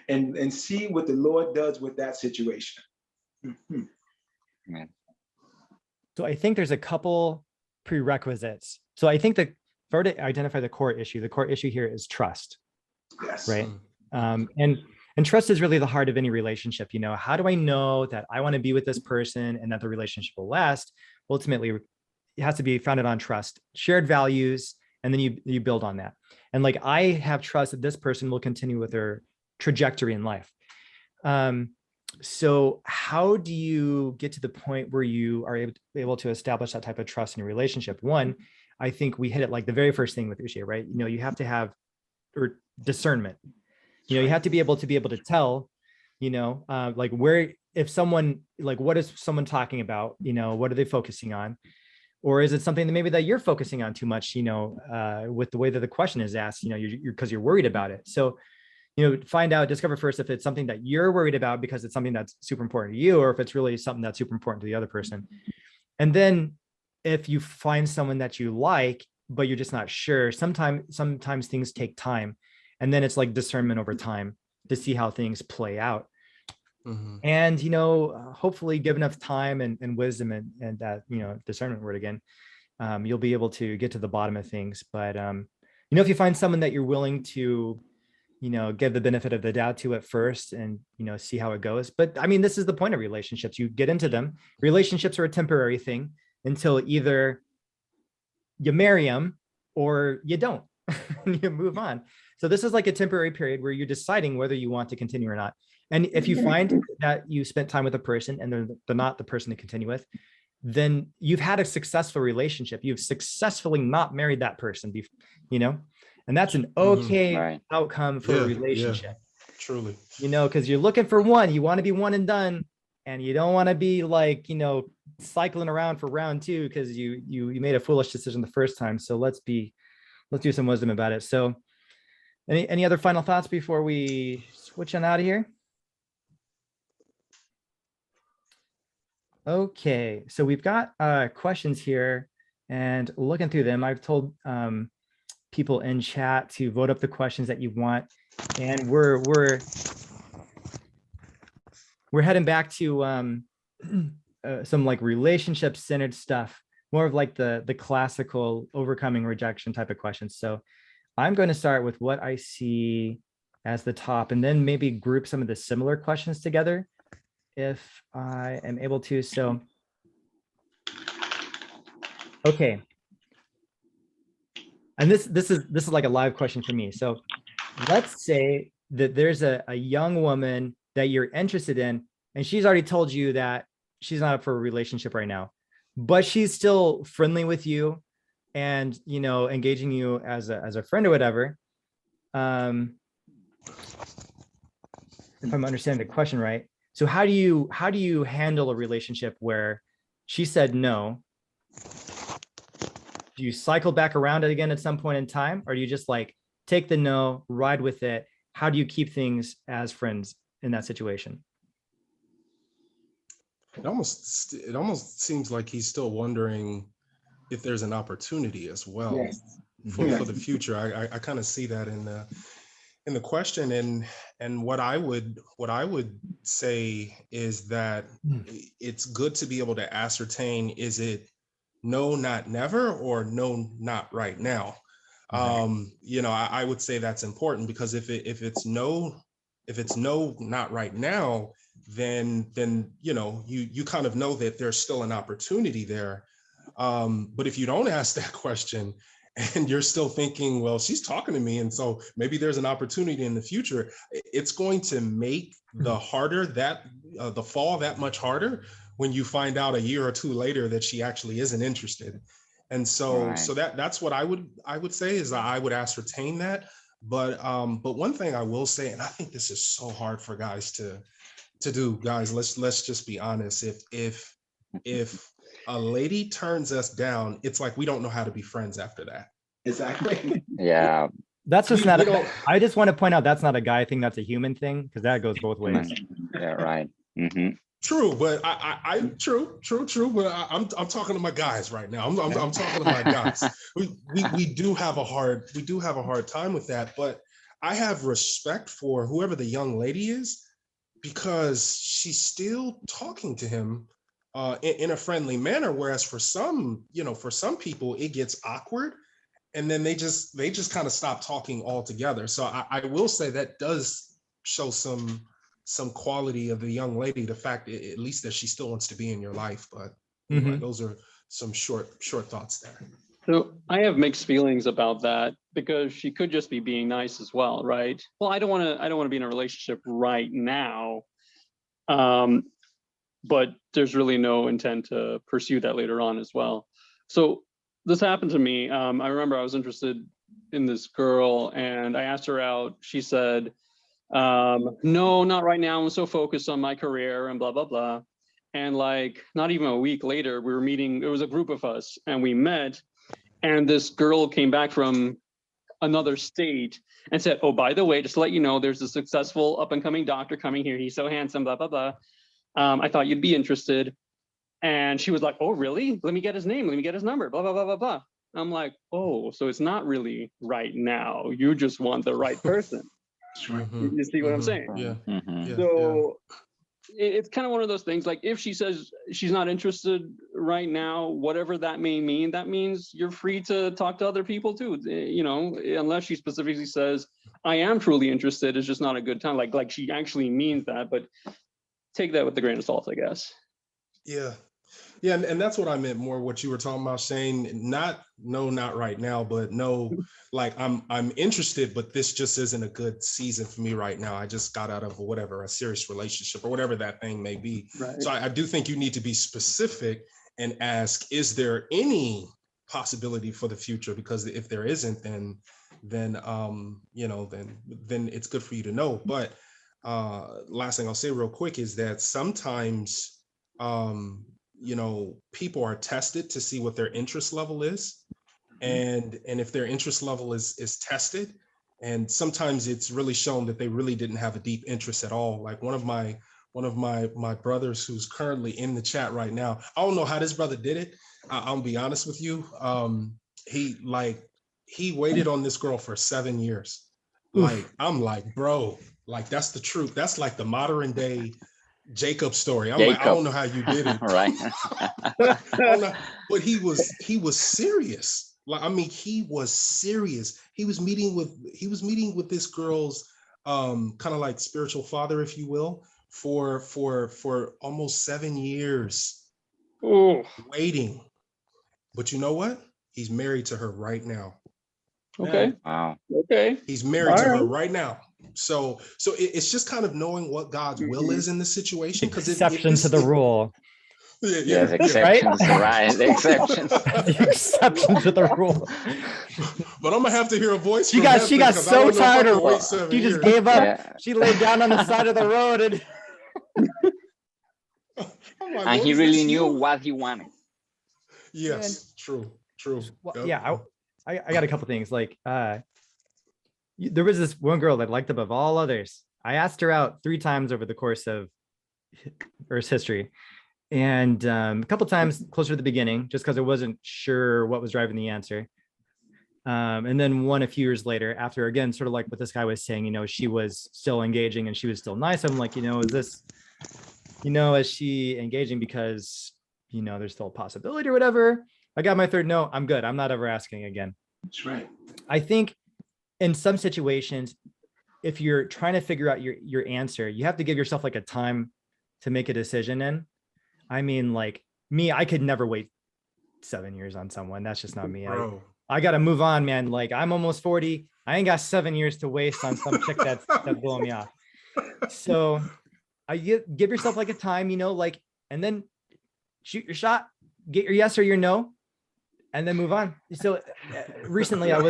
Speaker 3: and see what the Lord does with that situation.
Speaker 5: Mm-hmm.
Speaker 1: So I think there's a couple prerequisites. So I think that if I were to identify the core issue here is trust.
Speaker 3: Yes.
Speaker 1: Right. And trust is really the heart of any relationship. You know, how do I know that I want to be with this person and that the relationship will last? Ultimately, it has to be founded on trust, shared values, and then you build on that. And like, I have trust that this person will continue with their trajectory in life. So how do you get to the point where you are able to establish that type of trust in your relationship? One, I think we hit it like the very first thing with Uche, right? You know, you have to have discernment. You know, you have to be able to tell, you know, like if someone, like, what is someone talking about? You know, what are they focusing on? Or is it something that maybe that you're focusing on too much, you know, with the way that the question is asked, you know, because you're worried about it. So, you know, discover first if it's something that you're worried about because it's something that's super important to you, or if it's really something that's super important to the other person. And then if you find someone that you like, but you're just not sure, sometimes things take time. And then it's like discernment over time to see how things play out. Mm-hmm. And, you know, hopefully give enough time and wisdom and that, you know, discernment word again, you'll be able to get to the bottom of things. But, you know, if you find someone that you're willing to, you know, give the benefit of the doubt to at first and, you know, see how it goes. But I mean, this is the point of relationships. You get into them. Relationships are a temporary thing until either you marry them or you don't, and you move on. So this is like a temporary period where you're deciding whether you want to continue or not. And if you find that you spent time with a person and they're not the person to continue with, then you've had a successful relationship. You've successfully not married that person, you know, and that's an okay outcome for a relationship.
Speaker 4: Yeah, truly.
Speaker 1: You know, because you're looking for one, you want to be one and done, and you don't want to be like, you know, cycling around for round two because you made a foolish decision the first time. So let's do some wisdom about it. So any other final thoughts before we switch on out of here? Okay, so we've got questions here, and looking through them, I've told people in chat to vote up the questions that you want, and we're heading back to some like relationship-centered stuff, more of like the classical overcoming rejection type of questions. So I'm going to start with what I see as the top, and then maybe group some of the similar questions together if I am able to. So, okay. And this is like a live question for me. So let's say that there's a young woman that you're interested in, and she's already told you that she's not up for a relationship right now, but she's still friendly with you and, you know, engaging you as a friend or whatever, if I'm understanding the question right. So how do you handle a relationship where she said no? Do you cycle back around it again at some point in time, or do you just like take the no, ride with it? How do you keep things as friends in that situation?
Speaker 4: It almost seems like he's still wondering if there's an opportunity as well
Speaker 3: Yes.
Speaker 4: for
Speaker 3: Yeah.
Speaker 4: the future. I kind of see that in the question, and what I would say is that it's good to be able to ascertain, is it no, not never, or no, not right now. You know, I would say that's important, because if it's no, not right now, then you know, you kind of know that there's still an opportunity there. But if you don't ask that question and you're still thinking, well, she's talking to me, and so maybe there's an opportunity in the future, it's going to make the fall that much harder when you find out a year or two later that she actually isn't interested. And so that's what I would say, is I would ascertain that. But one thing I will say, and I think this is so hard for guys to do, guys, let's just be honest. If a lady turns us down, it's like we don't know how to be friends after that.
Speaker 3: Exactly.
Speaker 5: Yeah.
Speaker 1: That's just not.
Speaker 4: We don't.
Speaker 1: I just want to point out that's not a guy thing. That's a human thing, because that goes both ways.
Speaker 5: Yeah. Right. Mm-hmm.
Speaker 4: True, but I true. But I'm talking to my guys right now. I'm talking to my guys. We do have a hard time with that. But I have respect for whoever the young lady is, because she's still talking to him in a friendly manner. Whereas for some people, it gets awkward, and then they just kind of stop talking altogether. So I will say that does show some quality of the young lady, the fact at least that she still wants to be in your life. But anyway, those are some short thoughts there.
Speaker 2: So I have mixed feelings about that, because she could just be being nice as well, right? Well, I don't want to be in a relationship right now, but there's really no intent to pursue that later on as well. So this happened to me. I remember I was interested in this girl, and I asked her out. She said, no, not right now. I'm so focused on my career and blah, blah, blah. And like, not even a week later, we were meeting. It was a group of us, and we met. And this girl came back from another state and said, oh, by the way, just to let you know, there's a successful up and coming doctor coming here. He's so handsome, blah, blah, blah. I thought you'd be interested. And she was like, oh, really? Let me get his name. Let me get his number, blah, blah, blah, blah, blah. I'm like, oh, so it's not really right now. You just want the right person. You see what I'm saying?
Speaker 4: Yeah.
Speaker 2: So it's kind of one of those things. Like, if she says she's not interested right now, whatever that may mean, that means you're free to talk to other people too. You know, unless she specifically says, I am truly interested, it's just not a good time. Like she actually means that, but take that with a grain of salt, I guess.
Speaker 4: Yeah, and that's what I meant more, what you were talking about, Shane. Not right now, but no, like I'm interested, but this just isn't a good season for me right now. I just got out of a serious relationship, or whatever that thing may be.
Speaker 2: Right.
Speaker 4: So I do think you need to be specific and ask, is there any possibility for the future? Because if there isn't, then it's good for you to know. But last thing I'll say real quick is that sometimes people are tested to see what their interest level is, and if their interest level is tested, and sometimes it's really shown that they really didn't have a deep interest at all. Like one of my brothers, who's currently in the chat right now, I don't know how this brother did it. I'll be honest with you. He waited on this girl for 7 years. Like, I'm like, bro, like, that's the truth. That's like the modern day Jacob story. Like, I don't know how you did it.
Speaker 5: Right.
Speaker 4: But he was serious. Like, I mean, he was serious. He was meeting with this girl's kind of like spiritual father, if you will, for almost 7 years.
Speaker 2: Oh,
Speaker 4: Waiting. But you know what? He's married to her right now.
Speaker 2: okay.
Speaker 5: Wow.
Speaker 2: Okay.
Speaker 4: He's married to her right now. So it's just kind of knowing what God's will is in the situation. Because
Speaker 1: exception to the rule.
Speaker 5: Yes, exceptions, right? The exceptions.
Speaker 1: The exception to the rule.
Speaker 4: But I'm gonna have to hear a voice.
Speaker 1: She
Speaker 4: from
Speaker 1: got
Speaker 4: Heston, 'cause I
Speaker 1: so
Speaker 4: don't know if I
Speaker 1: tired
Speaker 4: can
Speaker 1: of
Speaker 4: wait 7
Speaker 1: she just
Speaker 4: years.
Speaker 1: gave up.
Speaker 5: Yeah.
Speaker 1: She laid down on the side of the road and
Speaker 4: I'm like,
Speaker 5: And
Speaker 4: what
Speaker 5: he
Speaker 4: is
Speaker 5: really
Speaker 4: this
Speaker 5: knew
Speaker 4: you?
Speaker 5: what he wanted.
Speaker 4: Yes, true.
Speaker 1: well,
Speaker 4: Yep.
Speaker 1: yeah, I got a couple things. Like there was this one girl that I liked above all others. I asked her out 3 times over the course of Earth's history. And a couple times closer to the beginning, just because I wasn't sure what was driving the answer. And then one a few years later, after, again, sort of like what this guy was saying, she was still engaging and she was still nice. I'm like, is this, is she engaging because, there's still a possibility or whatever? I got my 3rd no, I'm good. I'm not ever asking again.
Speaker 3: That's right.
Speaker 1: I think in some situations, if you're trying to figure out your answer, you have to give yourself like a time to make a decision in. I mean, like me, I could never wait 7 years on someone. That's just not me.
Speaker 4: Bro.
Speaker 1: I got to move on, man. Like I'm almost 40. I ain't got 7 years to waste on some chick that's blowing me off. So I give yourself like a time, like, and then shoot your shot, get your yes or your no, and then move on. So recently I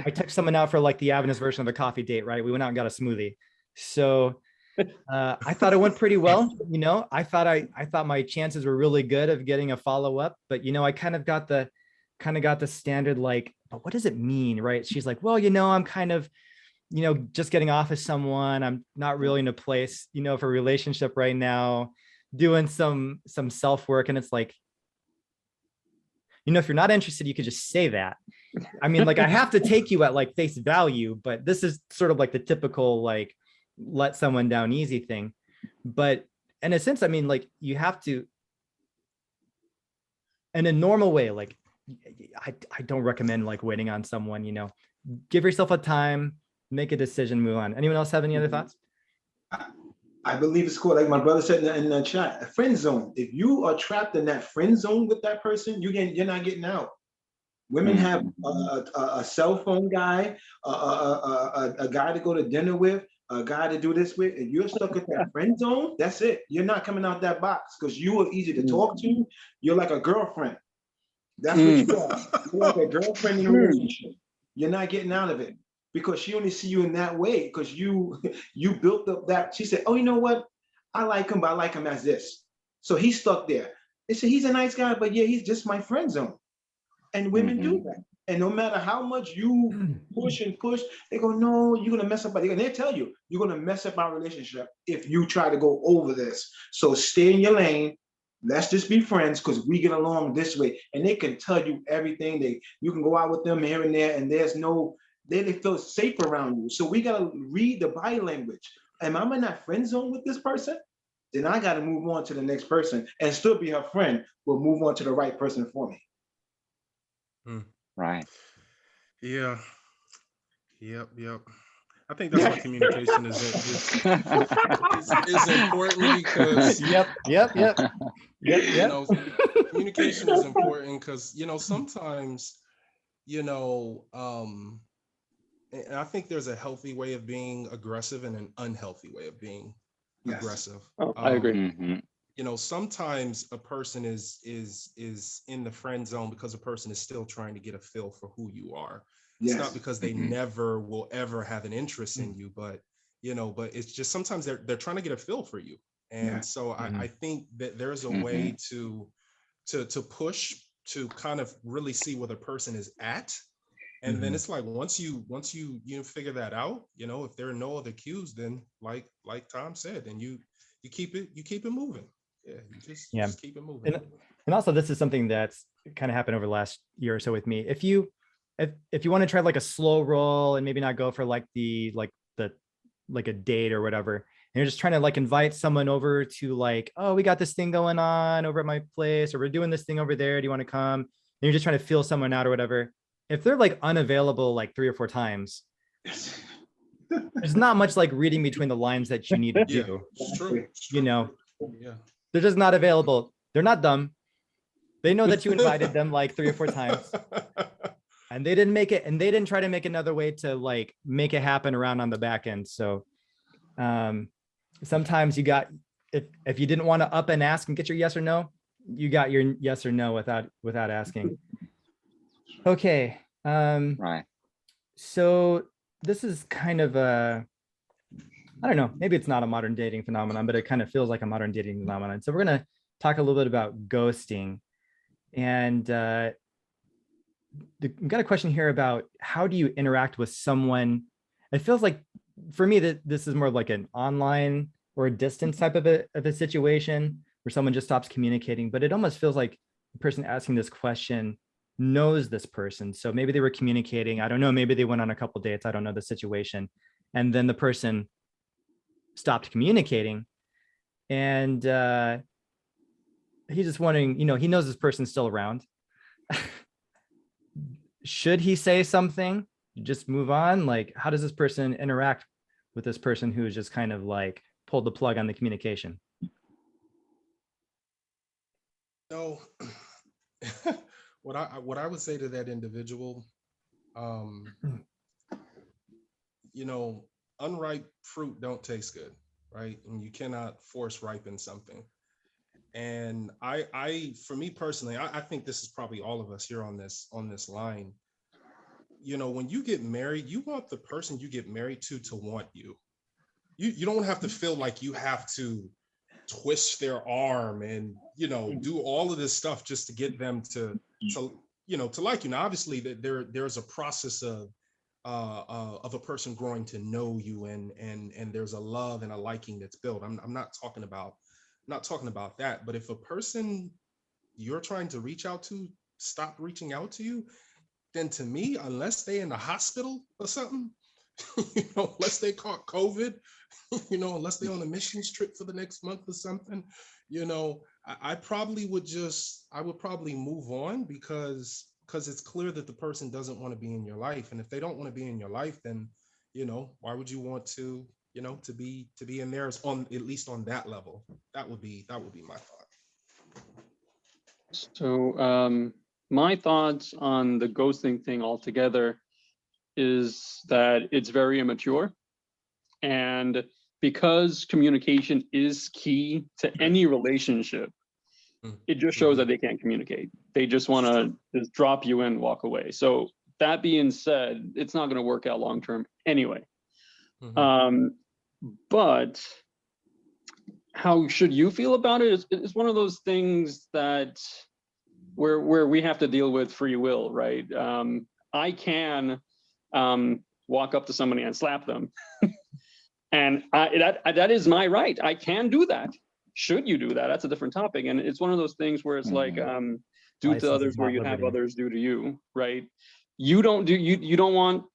Speaker 1: took someone out for like the Avenus version of a coffee date, right? We went out and got a smoothie. So I thought it went pretty well. I thought my chances were really good of getting a follow-up, but I kind of got the standard, like, but what does it mean? Right. She's like, well, I'm kind of, just getting off of someone. I'm not really in a place, for a relationship right now, doing some self-work. And it's like, if you're not interested, you could just say that. I mean, like I have to take you at like face value, but this is sort of like the typical, like, let someone down easy thing. But in a sense, I mean, like you have to, in a normal way, like I don't recommend like waiting on someone, give yourself a time, make a decision, move on. Anyone else have any other thoughts?
Speaker 3: I believe it's called, like my brother said in the chat, a friend zone. If you are trapped in that friend zone with that person, you're not getting out. Women have a cell phone guy, a guy to go to dinner with, a guy to do this with. If you're stuck at that friend zone, that's it. You're not coming out that box because you are easy to talk to. You're like a girlfriend. That's what you are. You're like a girlfriend in a relationship. You're not getting out of it because she only see you in that way because you built up that. She said, oh, you know what? I like him, but I like him as this. So he's stuck there. They say he's a nice guy, but yeah, he's just my friend zone. And women do that. And no matter how much you push and push, they go, no, you're going to mess up. And they tell you, you're going to mess up our relationship if you try to go over this. So stay in your lane. Let's just be friends because we get along this way. And they can tell you everything. You can go out with them here and there, and they feel safe around you. So we got to read the body language. Am I in that friend zone with this person? Then I got to move on to the next person and still be her friend, but move on to the right person for me.
Speaker 5: Right.
Speaker 4: Yeah. Yep. I think that's why communication is important because
Speaker 1: Yep.
Speaker 4: Communication is important because sometimes and I think there's a healthy way of being aggressive and an unhealthy way of being aggressive.
Speaker 2: Oh, I agree.
Speaker 4: Sometimes a person is in the friend zone because a person is still trying to get a feel for who you are. Yes. It's not because they never will ever have an interest in you, but it's just sometimes they're trying to get a feel for you. And so I think that there's a way to push to kind of really see where the person is at. And then it's like once you figure that out, if there are no other cues, then like Tom said, then you keep it moving. Yeah, you just keep it moving.
Speaker 1: And also, this is something that's kind of happened over the last year or so with me. If you want to try like a slow roll and maybe not go for like a date or whatever, and you're just trying to like invite someone over to like, oh, we got this thing going on over at my place, or we're doing this thing over there. Do you want to come? And you're just trying to feel someone out or whatever. If they're like unavailable like 3 or 4 times, there's not much like reading between the lines that you need to do.
Speaker 4: It's true.
Speaker 1: They're just not available. They're not dumb. They know that you invited them like 3 or 4 times and they didn't make it, and they didn't try to make another way to like make it happen around on the back end. So sometimes if you didn't want to up and ask and get your yes or no, you got your yes or no without asking. Okay.
Speaker 5: Right.
Speaker 1: So this is kind of a, I don't know, maybe it's not a modern dating phenomenon, but it kind of feels like a modern dating phenomenon. So we're going to talk a little bit about ghosting. And I've got a question here about how do you interact with someone? It feels like for me that this is more like an online or a distance type of a situation where someone just stops communicating, but it almost feels like the person asking this question knows this person. So maybe they were communicating, I don't know, maybe they went on a couple dates, I don't know the situation. And then the person stopped communicating. And he's just wondering, he knows this person's still around. Should he say something? Just move on? Like, how does this person interact with this person who is just kind of like pulled the plug on the communication?
Speaker 4: No. What I would say to that individual, unripe fruit don't taste good, right? And you cannot force ripen something. And for me personally, I think this is probably all of us here on this line. When you get married, you want the person you get married to want you. You don't have to feel like you have to twist their arm and do all of this stuff just to get them to like you. Now, obviously, there's a process of a person growing to know you, and there's a love and a liking that's built. I'm not talking about that. But if a person you're trying to reach out to stop reaching out to you, then to me, unless they in the hospital or something, unless they caught COVID, unless they on a missions trip for the next month or something, I probably would move on because it's clear that the person doesn't want to be in your life. And if they don't want to be in your life, then, why would you want to, to be in theirs, on at least on that level? That would be my thought.
Speaker 2: So my thoughts on the ghosting thing altogether is that it's very immature. And because communication is key to any relationship, it just shows that they can't communicate. They just want to just drop you and walk away. So that being said, it's not going to work out long term anyway. But how should you feel about it? It's one of those things that where we have to deal with free will, right? I can walk up to somebody and slap them. And that is my right. I can do that. Should you do that? That's a different topic. And it's one of those things where it's like, do to others where you'd have others do to you, right? You don't want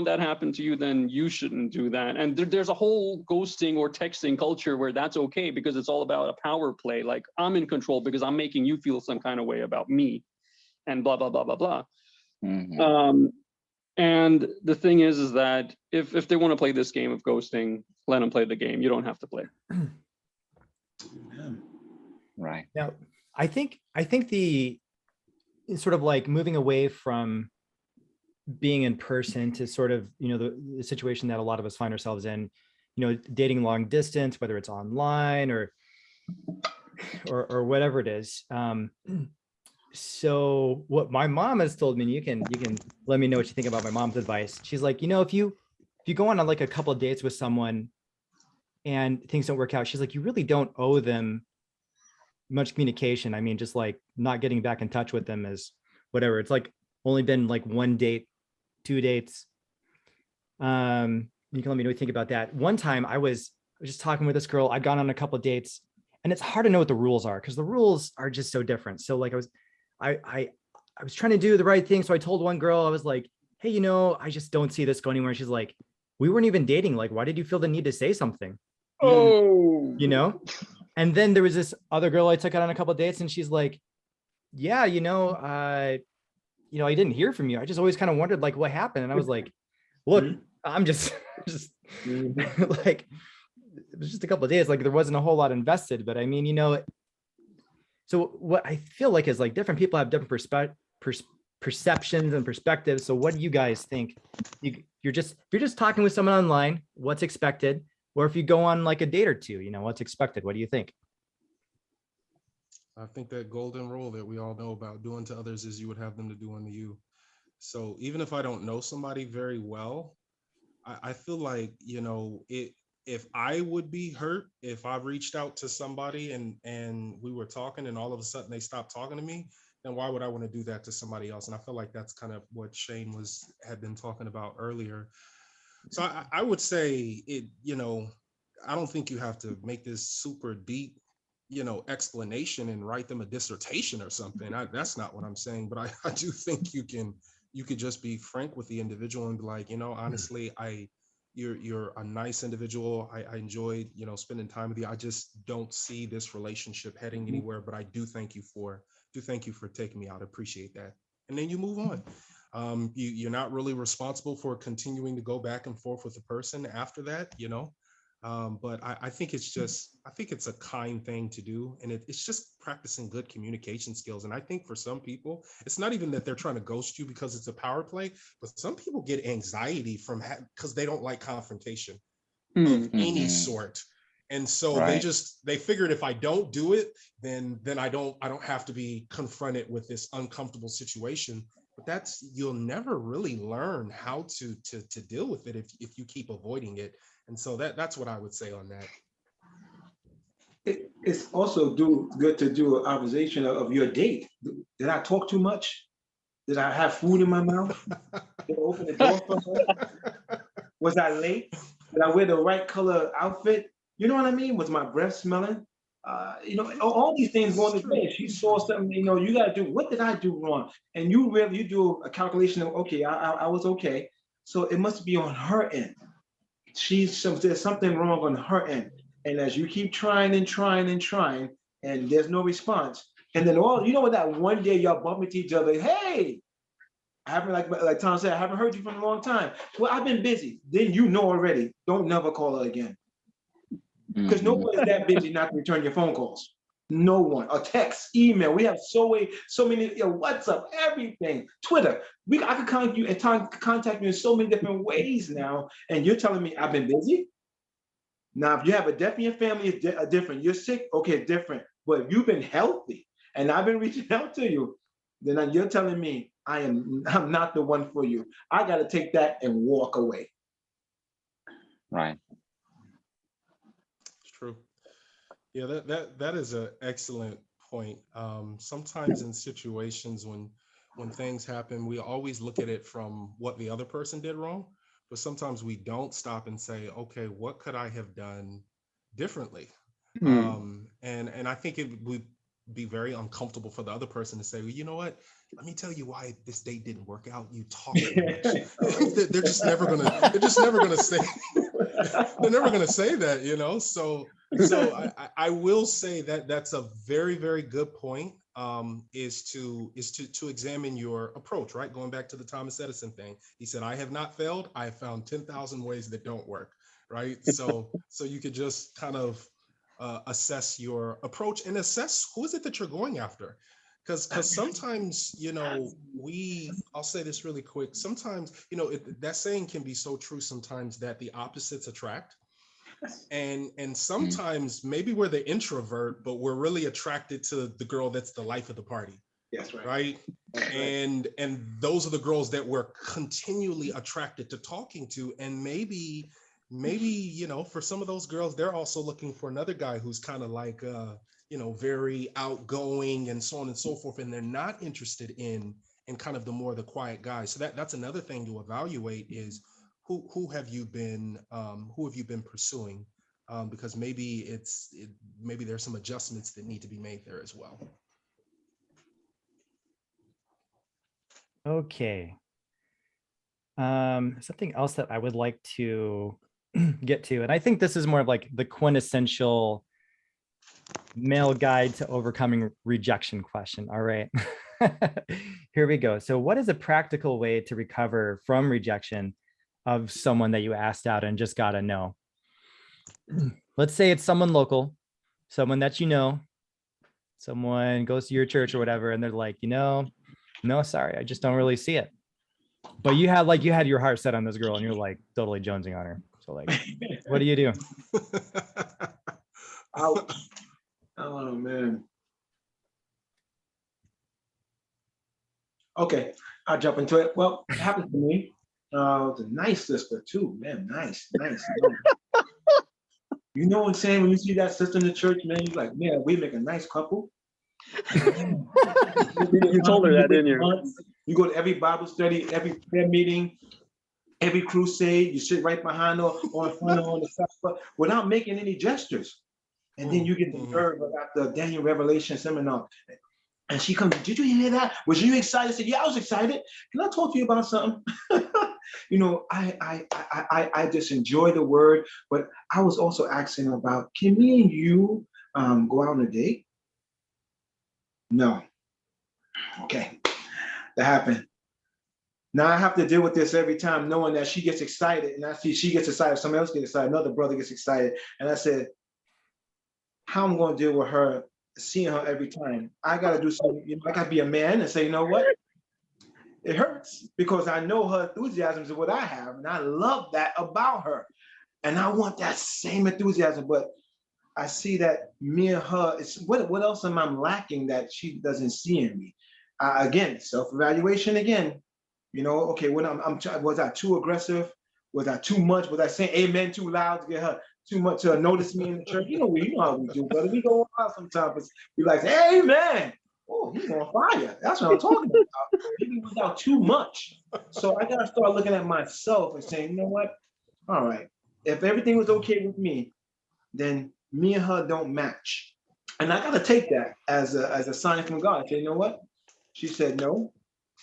Speaker 2: that happen to you, then you shouldn't do that. And there's a whole ghosting or texting culture where that's okay because it's all about a power play. Like, I'm in control because I'm making you feel some kind of way about me, and blah, blah, blah, blah, blah. And the thing is that if they want to play this game of ghosting, let them play the game. You don't have to play.
Speaker 5: Right.
Speaker 1: Now, I think the sort of like moving away from being in person to sort of, the situation that a lot of us find ourselves in, dating long distance, whether it's online or whatever it is. So what my mom has told me, you can let me know what you think about my mom's advice. She's like, if you go on like a couple of dates with someone and things don't work out, she's like, you really don't owe them much communication. I mean, just like not getting back in touch with them is whatever. It's like only been like 1 date, 2 dates. You can let me know what you think about that. One time I was just talking with this girl. I'd gone on a couple of dates, and it's hard to know what the rules are because the rules are just so different. So like I was trying to do the right thing. So I told one girl, I was like, hey, I just don't see this going anywhere. She's like, we weren't even dating. Like, why did you feel the need to say something?
Speaker 2: Oh,
Speaker 1: And then there was this other girl I took out on a couple of dates, and she's like, yeah, I didn't hear from you. I just always kind of wondered like what happened. And I was like, look, I'm just like, it was just a couple of days. Like there wasn't a whole lot invested, but I mean, so what I feel like is like different people have different perceptions and perspectives. So what do you guys think? If you're just talking with someone online, what's expected? or if you go on like a date or two, what's expected? What do you think?
Speaker 4: I think that golden rule that we all know about, doing to others as you would have them to do unto you. So even if I don't know somebody very well, I feel like, if I would be hurt if I reached out to somebody and we were talking and all of a sudden they stopped talking to me, then why would I want to do that to somebody else? And I feel like that's kind of what Shane had been talking about earlier. So I would say it, I don't think you have to make this super deep, explanation and write them a dissertation or something. That's not what I'm saying, but I do think you could just be frank with the individual and be like, honestly, you're a nice individual. I enjoyed, spending time with you. I just don't see this relationship heading anywhere, but I do thank you for taking me out. I appreciate that. And then you move on. You're not really responsible for continuing to go back and forth with the person after that, but I think it's a kind thing to do, and it's just practicing good communication skills. And I think for some people, it's not even that they're trying to ghost you because it's a power play, but some people get anxiety from because they don't like confrontation of any sort. And so they figured if I don't do it, then I don't have to be confronted with this uncomfortable situation. But you'll never really learn how to deal with it if you keep avoiding it. And so that's what I would say on that.
Speaker 3: It's also good to do an observation of your date. Did I talk too much? Did I have food in my mouth? Did I open the door for her? Was I late? Did I wear the right color outfit? You know what I mean? Was my breath smelling? All these things go into play. She saw something, you got to do, what did I do wrong? And you do a calculation of, okay, I was okay. So it must be on her end. There's something wrong on her end. And as you keep trying and trying and trying, and there's no response, and then that one day y'all bump into each other, hey, I haven't, like Tom said, I haven't heard you from a long time. Well, I've been busy. Then already, don't never call her again. Because no one is that busy not to return your phone calls. No one. A text, email. We have so many, WhatsApp, everything, Twitter. I could contact you in so many different ways now. And you're telling me I've been busy? Now, if you have a death in your family, it's different. You're sick, okay, different. But if you've been healthy and I've been reaching out to you, then you're telling me I'm not the one for you. I got to take that and walk away.
Speaker 5: Right.
Speaker 4: It's true. Yeah, that is an excellent point. Sometimes in situations when things happen, we always look at it from what the other person did wrong, but sometimes we don't stop and say, okay, what could I have done differently? And I think it would be very uncomfortable for the other person to say, well, you know what? Let me tell you why this date didn't work out. You talk too much. They're just never gonna say. They're never gonna say that, So I will say that that's a very, very good point. Is to examine your approach, right? Going back to the Thomas Edison thing, he said, "I have not failed. I have found 10,000 ways that don't work." Right? So you could just kind of assess your approach and assess who is it that you're going after. Because sometimes, I'll say this really quick. Sometimes, that saying can be so true sometimes that the opposites attract. And sometimes maybe we're the introvert, but we're really attracted to the girl that's the life of the party.
Speaker 3: That's right.
Speaker 4: Right. And those are the girls that we're continually attracted to talking to. And maybe, for some of those girls, they're also looking for another guy who's kind of like, very outgoing and so on and so forth. And they're not interested in kind of the quiet guys. So that's another thing to evaluate is who have you been pursuing? Because maybe maybe there's some adjustments that need to be made there as well.
Speaker 1: Okay. Something else that I would like to get to, and I think this is more of like the quintessential male guide to overcoming rejection question. All right. Here we go. So what is a practical way to recover from rejection of someone that you asked out and just got a no? Let's say it's someone local, someone that someone goes to your church or whatever, and they're like, no, sorry, I just don't really see it. But you had your heart set on this girl and you're like totally jonesing on her. So like, what do you do?
Speaker 3: Oh man. Okay, I'll jump into it. Well, it happened to me. It's a nice sister too, man. Nice. You know what I'm saying? When you see that sister in the church, man, you're like, man, we make a nice couple.
Speaker 2: You told her that, didn't you?
Speaker 3: You go to every Bible study, every prayer meeting, every crusade. You sit right behind her, on front or on the side, without making any gestures. And then you get the nerve about the Daniel Revelation seminar. And she comes, did you hear that? Was you excited? I said, yeah, I was excited. Can I talk to you about something? You know, I just enjoy the word, but I was also asking about, can me and you go out on a date? No. Okay, that happened. Now I have to deal with this every time, knowing that she gets excited, and I see she gets excited, somebody else gets excited, another brother gets excited. And I said, how am I going to deal with her, seeing her every time? I got to do something, you know, I got to be a man and say, you know what? It hurts because I know her enthusiasm is what I have, and I love that about her. And I want that same enthusiasm, but I see that me and her, it's what else am I lacking that she doesn't see in me? Again, self-evaluation again. You know, okay, when was I too aggressive? Was I too much? Was I saying amen too loud to get her too much to notice me in the church? You know how we do, brother. We go out sometimes. We like, amen. Oh, he's on fire. That's what I'm talking about. Maybe without too much. So I gotta start looking at myself and saying, you know what? All right, if everything was okay with me, then me and her don't match. And I gotta take that as a sign from God. I say, you know what? She said, no,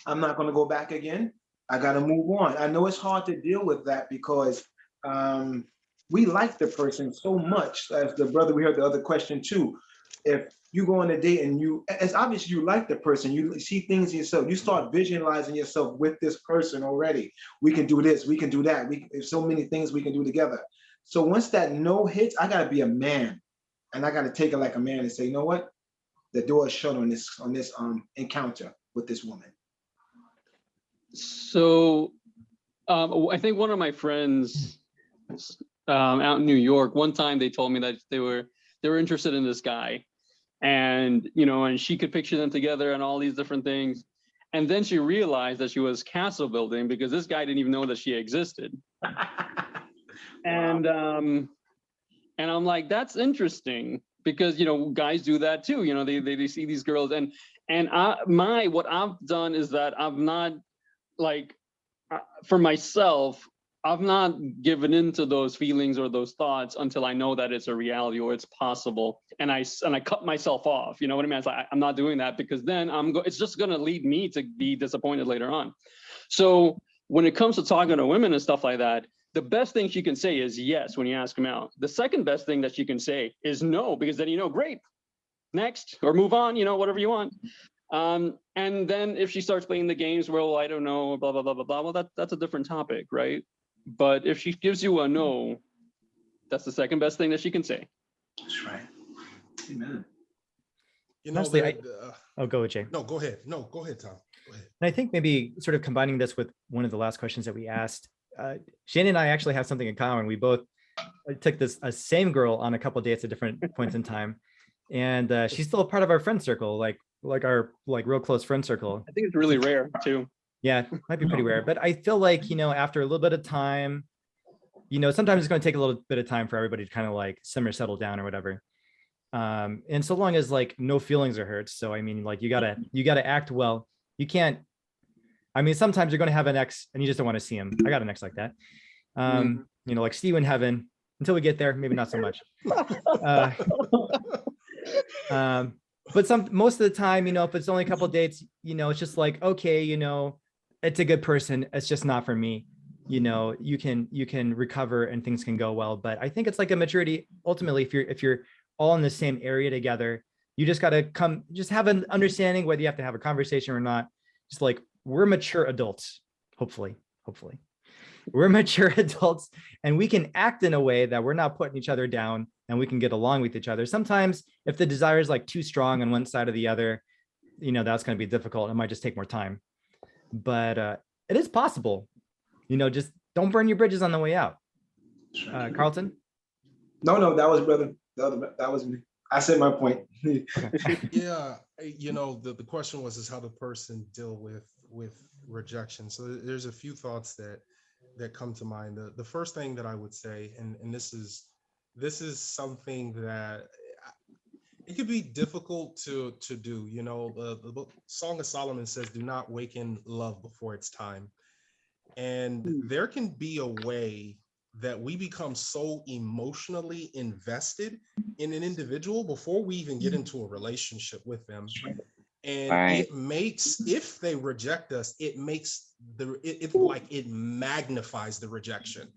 Speaker 3: I'm not gonna go back again. I gotta move on. I know it's hard to deal with that because we like the person so much. As the brother, we heard the other question too. If you go on a date and it's obvious you like the person, you see things in yourself, you start visualizing yourself with this person already. We can do this, we can do that. There's so many things we can do together. So once that no hits, I gotta be a man, and I gotta take it like a man and say, you know what? The door is shut on this encounter with this woman.
Speaker 2: So I think one of my friends out in New York, one time they told me that they were interested in this guy, and and she could picture them together and all these different things. And then she realized that she was castle building because this guy didn't even know that she existed. And I'm like, that's interesting because guys do that too. They see these girls and what I've done is that I've not, like, for myself, I've not given into those feelings or those thoughts until I know that it's a reality or it's possible, and I cut myself off. You know what I mean? It's like, I'm not doing that because then it's just going to lead me to be disappointed later on. So when it comes to talking to women and stuff like that, the best thing she can say is yes when you ask them out. The second best thing that she can say is no, because then great, next, or move on, whatever you want. And then if she starts playing the games, well, I don't know, blah blah blah blah blah. Well, that's a different topic, right? But if she gives you a no, that's the second best thing that she can say.
Speaker 3: That's right. Amen.
Speaker 1: Honestly, go Jay.
Speaker 4: No, go ahead. No, go ahead, Tom. Go ahead.
Speaker 1: And I think maybe sort of combining this with one of the last questions that we asked, Shane and I actually have something in common. We both took a same girl on a couple of dates at different points in time, and she's still a part of our friend circle, like our real close friend circle.
Speaker 2: I think it's really rare too.
Speaker 1: Yeah, might be pretty rare, but I feel like after a little bit of time, sometimes it's going to take a little bit of time for everybody to kind of like settle down or whatever. And so long as like no feelings are hurt. So I mean, like you gotta act well. You can't. I mean, sometimes you're going to have an ex and you just don't want to see him. I got an ex like that. Like see you in heaven. Until we get there, maybe not so much. But most of the time, if it's only a couple of dates, it's just like, okay, it's a good person. It's just not for me. You can recover and things can go well. But I think it's like a maturity. Ultimately, if you're all in the same area together, you just got to just have an understanding whether you have to have a conversation or not. Just like, we're mature adults, hopefully we're mature adults, and we can act in a way that we're not putting each other down, and we can get along with each other. Sometimes if the desire is like too strong on one side or the other, that's going to be difficult. It might just take more time, but it is possible. Just don't burn your bridges on the way out. Carlton?
Speaker 3: No, that was brother. That was me. I said my point.
Speaker 4: Yeah, the question was is how the person deal with rejection. So there's a few thoughts that come to mind. The first thing that I would say, and this is something that it could be difficult to do. The book Song of Solomon says, "Do not waken love before its time," and there can be a way that we become so emotionally invested in an individual before we even get into a relationship with them. And
Speaker 5: Right.
Speaker 4: it makes, if they reject us, it makes it magnifies the rejection.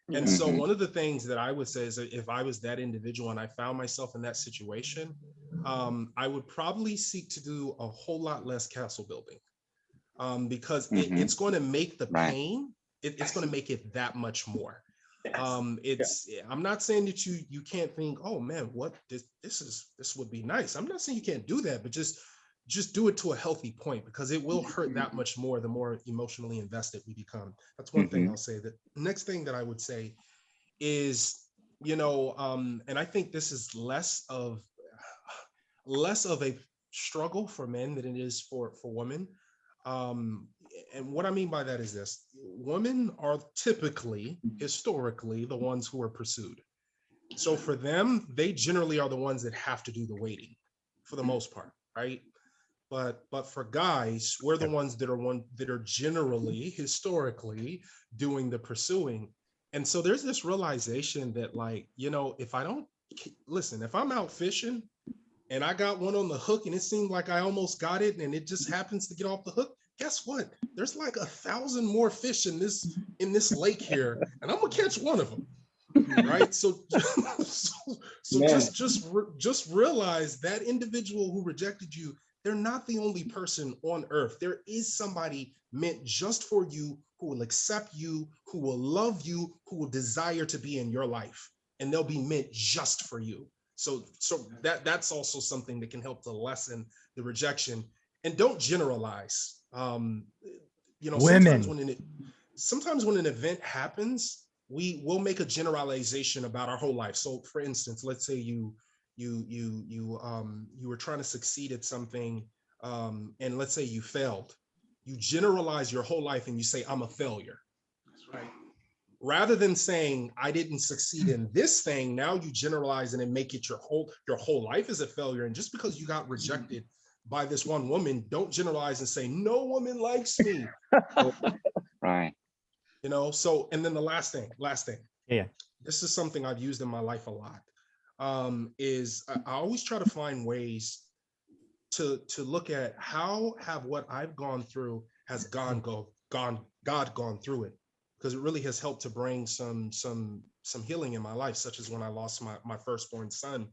Speaker 4: And
Speaker 2: Yeah.
Speaker 4: so one of the things that I would say is that if I was that individual and I found myself in that situation, I would probably seek to do a whole lot less castle building, because it's going to make the
Speaker 5: Right.
Speaker 4: pain, it's going to make it that much more.
Speaker 3: Yes.
Speaker 4: I'm not saying that you can't think, oh man, what this would be nice. I'm not saying you can't do that, but just do it to a healthy point, because it will hurt that much more the more emotionally invested we become. That's one thing I'll say. The next thing that I would say is, and I think this is less of a struggle for men than it is for women. And what I mean by that is this: women are typically, historically, the ones who are pursued. So for them, they generally are the ones that have to do the waiting for the most part, right? But for guys, we're the ones that are generally, historically, doing the pursuing. And so there's this realization that, like, if I don't listen, if I'm out fishing and I got one on the hook and it seemed like I almost got it and it just happens to get off the hook, guess what? There's like 1,000 more fish in this lake here, and I'm gonna catch one of them. Right? So just realize that individual who rejected you, they're not the only person on earth. There is somebody meant just for you, who will accept you, who will love you, who will desire to be in your life, and they'll be meant just for you. So that's also something that can help to lessen the rejection. And don't generalize.
Speaker 1: Women.
Speaker 4: Sometimes when an event happens, we will make a generalization about our whole life. So for instance, let's say you were trying to succeed at something, and let's say you failed. You generalize your whole life and you say, I'm a failure.
Speaker 3: That's right.
Speaker 4: Rather than saying, I didn't succeed in this thing, now you generalize it and make it your whole life is a failure. And just because you got rejected by this one woman, don't generalize and say, no woman likes me.
Speaker 5: Right.
Speaker 4: So, and then the last thing.
Speaker 1: Yeah.
Speaker 4: This is something I've used in my life a lot. Is I always try to find ways to look at how have what I've gone through has God gone through it, because it really has helped to bring some healing in my life, such as when I lost my firstborn son,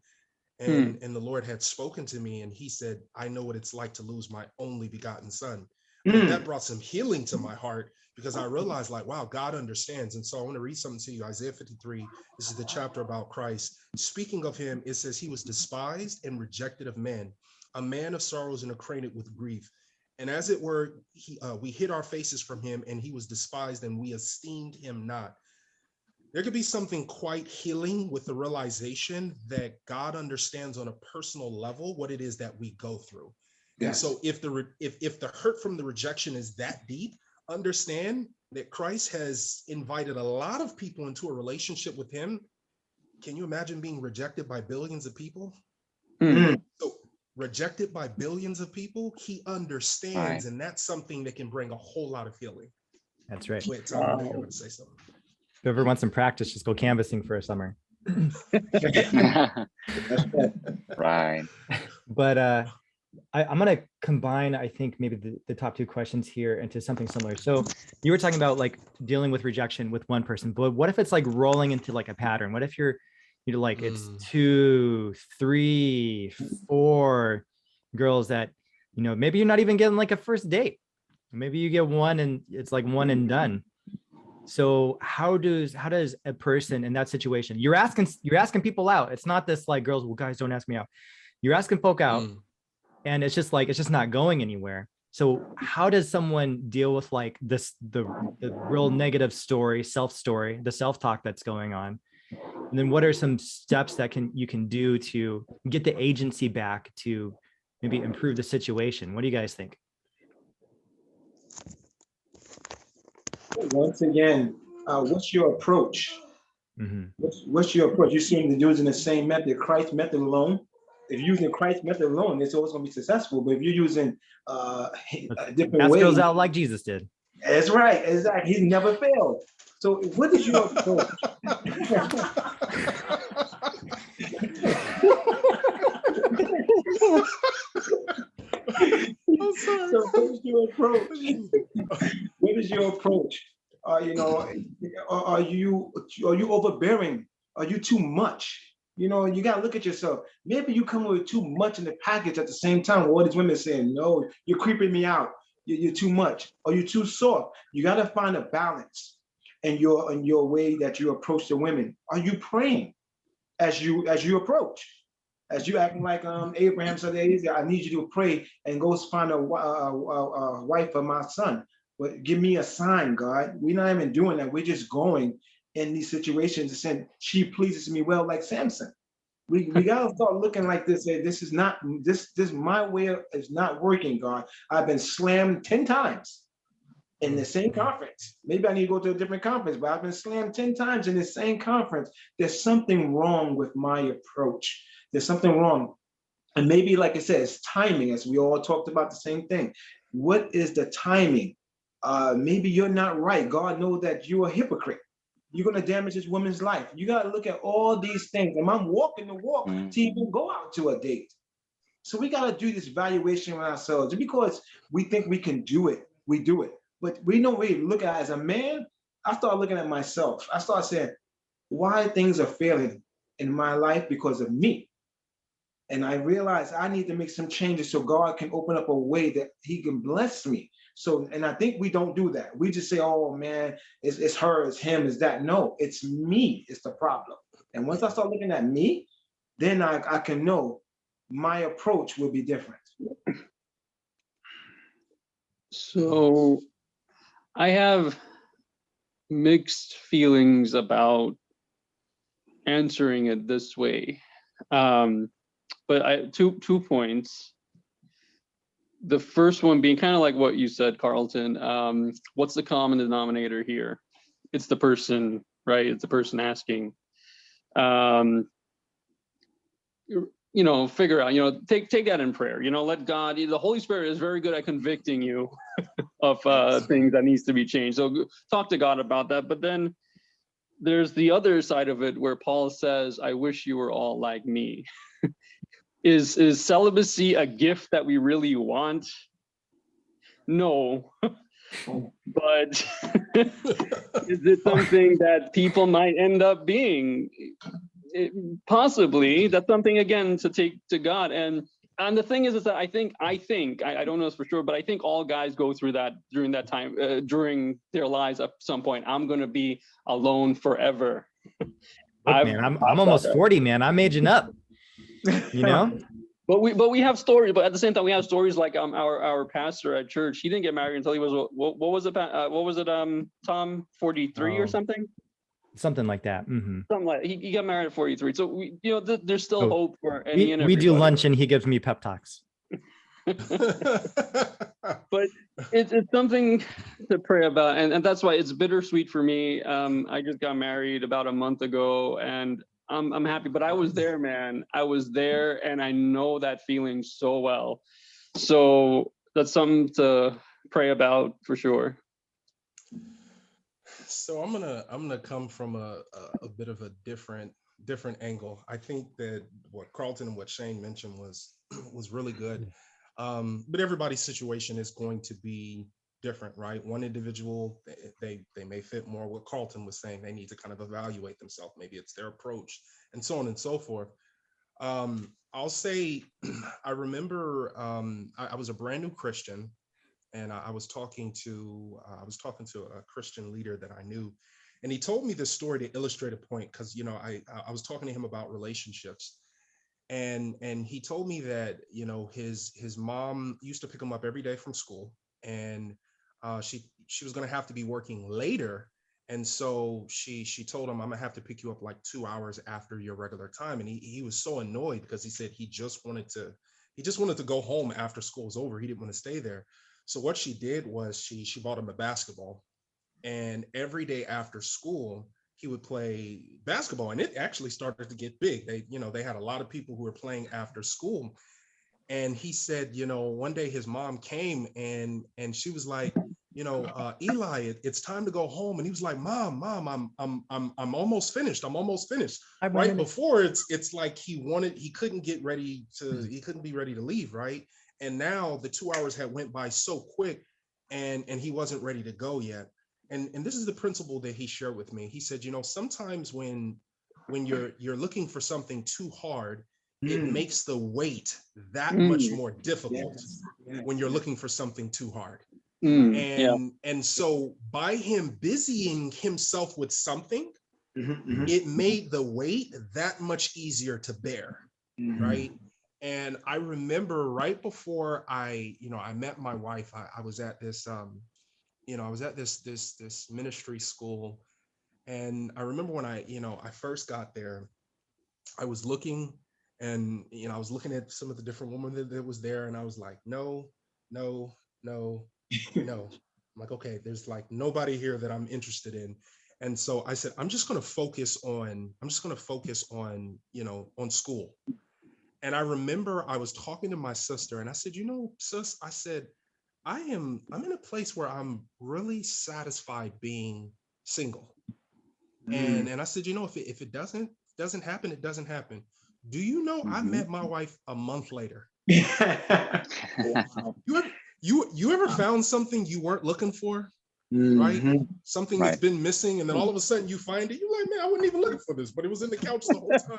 Speaker 4: and the Lord had spoken to me and he said, I know what it's like to lose my only begotten son. That brought some healing to my heart, because I realized, like, wow, God understands. And so I want to read something to you. Isaiah 53, this is the chapter about Christ. Speaking of him, it says, he was despised and rejected of men, a man of sorrows and acquainted with grief. And as it were, we hid our faces from him, and he was despised and we esteemed him not. There could be something quite healing with the realization that God understands on a personal level what it is that we go through. Yes. And so if the hurt from the rejection is that deep, understand that Christ has invited a lot of people into a relationship with him. Can you imagine being rejected by billions of people? So rejected by billions of people, he understands, right. And that's something that can bring a whole lot of healing.
Speaker 1: That's right.
Speaker 4: Wait, Tom, I know you want to say something.
Speaker 1: If you ever want some practice, just go canvassing for a summer.
Speaker 5: Right.
Speaker 1: But I'm going to combine, I think, maybe the top two questions here into something similar. So you were talking about like dealing with rejection with one person, but what if it's like rolling into like a pattern? What if you're like, it's 2, 3, 4 girls that, maybe you're not even getting like a first date. Maybe you get one and it's like one and done. So how does a person in that situation, you're asking people out. It's not this like, girls, well, guys, don't ask me out. You're asking folk out. And it's just not going anywhere. So how does someone deal with like this, the real negative story, the self-talk that's going on? And then what are some steps that you can do to get the agency back to maybe improve the situation? What do you guys think?
Speaker 3: Once again, what's your approach?
Speaker 1: Mhm.
Speaker 3: What's your approach? You seem to be using the same method, Christ method alone. If you're using Christ method alone, it's always going to be successful. But if you're using a different
Speaker 1: Ask
Speaker 3: way,
Speaker 1: goes out like Jesus did.
Speaker 3: that's right, exactly. He's never failed. So, what is your approach? So, what is your approach? What is your approach? You know, are you overbearing? Are you too much? You know, you gotta look at yourself. Maybe you come with too much in the package at the same time. All these women saying, "No, you're creeping me out. You're too much, or you're too soft." You gotta find a balance in your way that you approach the women. Are you praying as you approach? As you acting like Abraham said, I need you to pray and go find a wife for my son. But give me a sign, God. We're not even doing that. We're just going in these situations and saying, she pleases me well, like Samson. We gotta start looking like this. Say, this is not this my way is not working, God. I've been slammed 10 times in the same conference. Maybe I need to go to a different conference, but I've been slammed 10 times in the same conference. There's something wrong with my approach. There's something wrong. And maybe, like I said, it's timing, as we all talked about the same thing. What is the timing? Maybe you're not right. God knows that you're a hypocrite. You're going to damage this woman's life. You got to look at all these things. Am I walking the walk to even go out to a date? So we got to do this evaluation on ourselves. Just because we think we can do it, we do it. But we don't really look at it as a man. I start looking at myself. I start saying, why things are failing in my life because of me. And I realized I need to make some changes so God can open up a way that he can bless me. So, and I think we don't do that. We just say, oh man, it's her, it's him, it's that. No, it's me, it's the problem. And once I start looking at me, then I can know my approach will be different.
Speaker 2: So I have mixed feelings about answering it this way. But two points. The first one being kind of like what you said, Carlton. What's the common denominator here? It's the person, right? It's the person asking. You know, figure out, you know, take that in prayer, you know, let God, the Holy Spirit is very good at convicting you of things that needs to be changed. So talk to God about that. But then there's the other side of it where Paul says, I wish you were all like me. Is celibacy a gift that we really want? No. But is it something that people might end up being? Possibly. That's something, again, to take to God. And the thing is that I think I don't know this for sure, but I think all guys go through that during that time, during their lives at some point. I'm going to be alone forever.
Speaker 1: Look, man, I'm almost 40, man. I'm aging up. You know?
Speaker 2: But we have stories, but at the same time we have stories like our pastor at church. He didn't get married until he was what was it Tom 43 or something
Speaker 1: like that. Mm-hmm.
Speaker 2: Something like he got married at 43. So we, you know, there's still hope for any and
Speaker 1: we do lunch and he gives me pep talks.
Speaker 2: But it's something to pray about, and that's why it's bittersweet for me. I just got married about a month ago, and I'm happy, but I was there, man. I was there, and I know that feeling so well. So that's something to pray about for sure.
Speaker 4: So I'm gonna come from a bit of a different angle. I think that what Carlton and what Shane mentioned was really good. But everybody's situation is going to be different, right? One individual, they may fit more what Carlton was saying. They need to kind of evaluate themselves. Maybe it's their approach and so on and so forth. I'll say, I remember I was a brand new Christian, and I was talking to a Christian leader that I knew, and he told me this story to illustrate a point, because I was talking to him about relationships, And he told me that, you know, his mom used to pick him up every day from school, and she was going to have to be working later, and so she told him, I'm gonna have to pick you up like 2 hours after your regular time. And he was so annoyed because he said he just wanted to go home after school was over. He didn't want to stay there. So what she did was she bought him a basketball, and every day after school he would play basketball, and it actually started to get big. They had a lot of people who were playing after school. And he said, you know, one day his mom came, and she was like, you know, Eli, it's time to go home. And he was like, mom, I'm almost finished. I'm almost finished. Right before, it's like he couldn't get ready to, he couldn't be ready to leave, right? And now the 2 hours had went by so quick, and he wasn't ready to go yet. And this is the principle that he shared with me. He said, you know, sometimes when you're looking for something too hard, it makes the wait that much more difficult when you're looking for something too hard. And so by him busying himself with something, it made the wait that much easier to bear, right? And I remember right before I met my wife, I was at this this ministry school. And I remember when I first got there, I was looking, and I was looking at some of the different women that was there, and I was like, no, no, no, no. I'm like, okay, there's like nobody here that I'm interested in. And so I said, I'm just going to focus on on school. And I remember I was talking to my sister, and I said, sis, I said, I'm in a place where I'm really satisfied being single. And I said, if it doesn't happen, it doesn't happen. Do you know I met my wife a month later? You ever found something you weren't looking for? Right? Something that's been missing, and then all of a sudden you find it. You're like, man, I wasn't even looking for this, but it was in the couch the whole time.